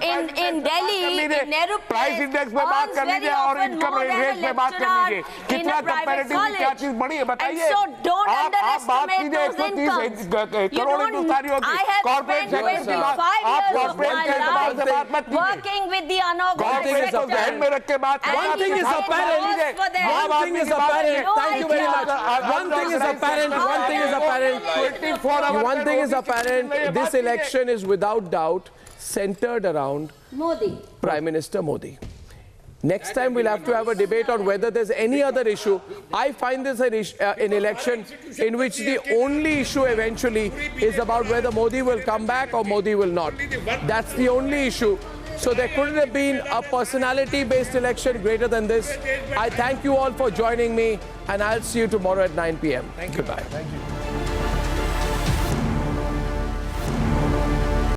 in Delhi, in Nehru Place, earns very often more than a lecturer in a private college. And so don't underestimate those incomes. I have spent 25 years of my life working with the unorganized sector. One thing is apparent. Thank you very much. One thing is apparent. This election is without doubt centered around Modi. Prime Minister Modi. Next time we'll have to have a debate on whether there's any other issue. I find this an election in which the only issue eventually is about whether Modi will come back or Modi will not. That's the only issue. So there couldn't have been a personality-based election greater than this. I thank you all for joining me, and I'll see you tomorrow at 9 p.m. Thank you. Goodbye. Thank you.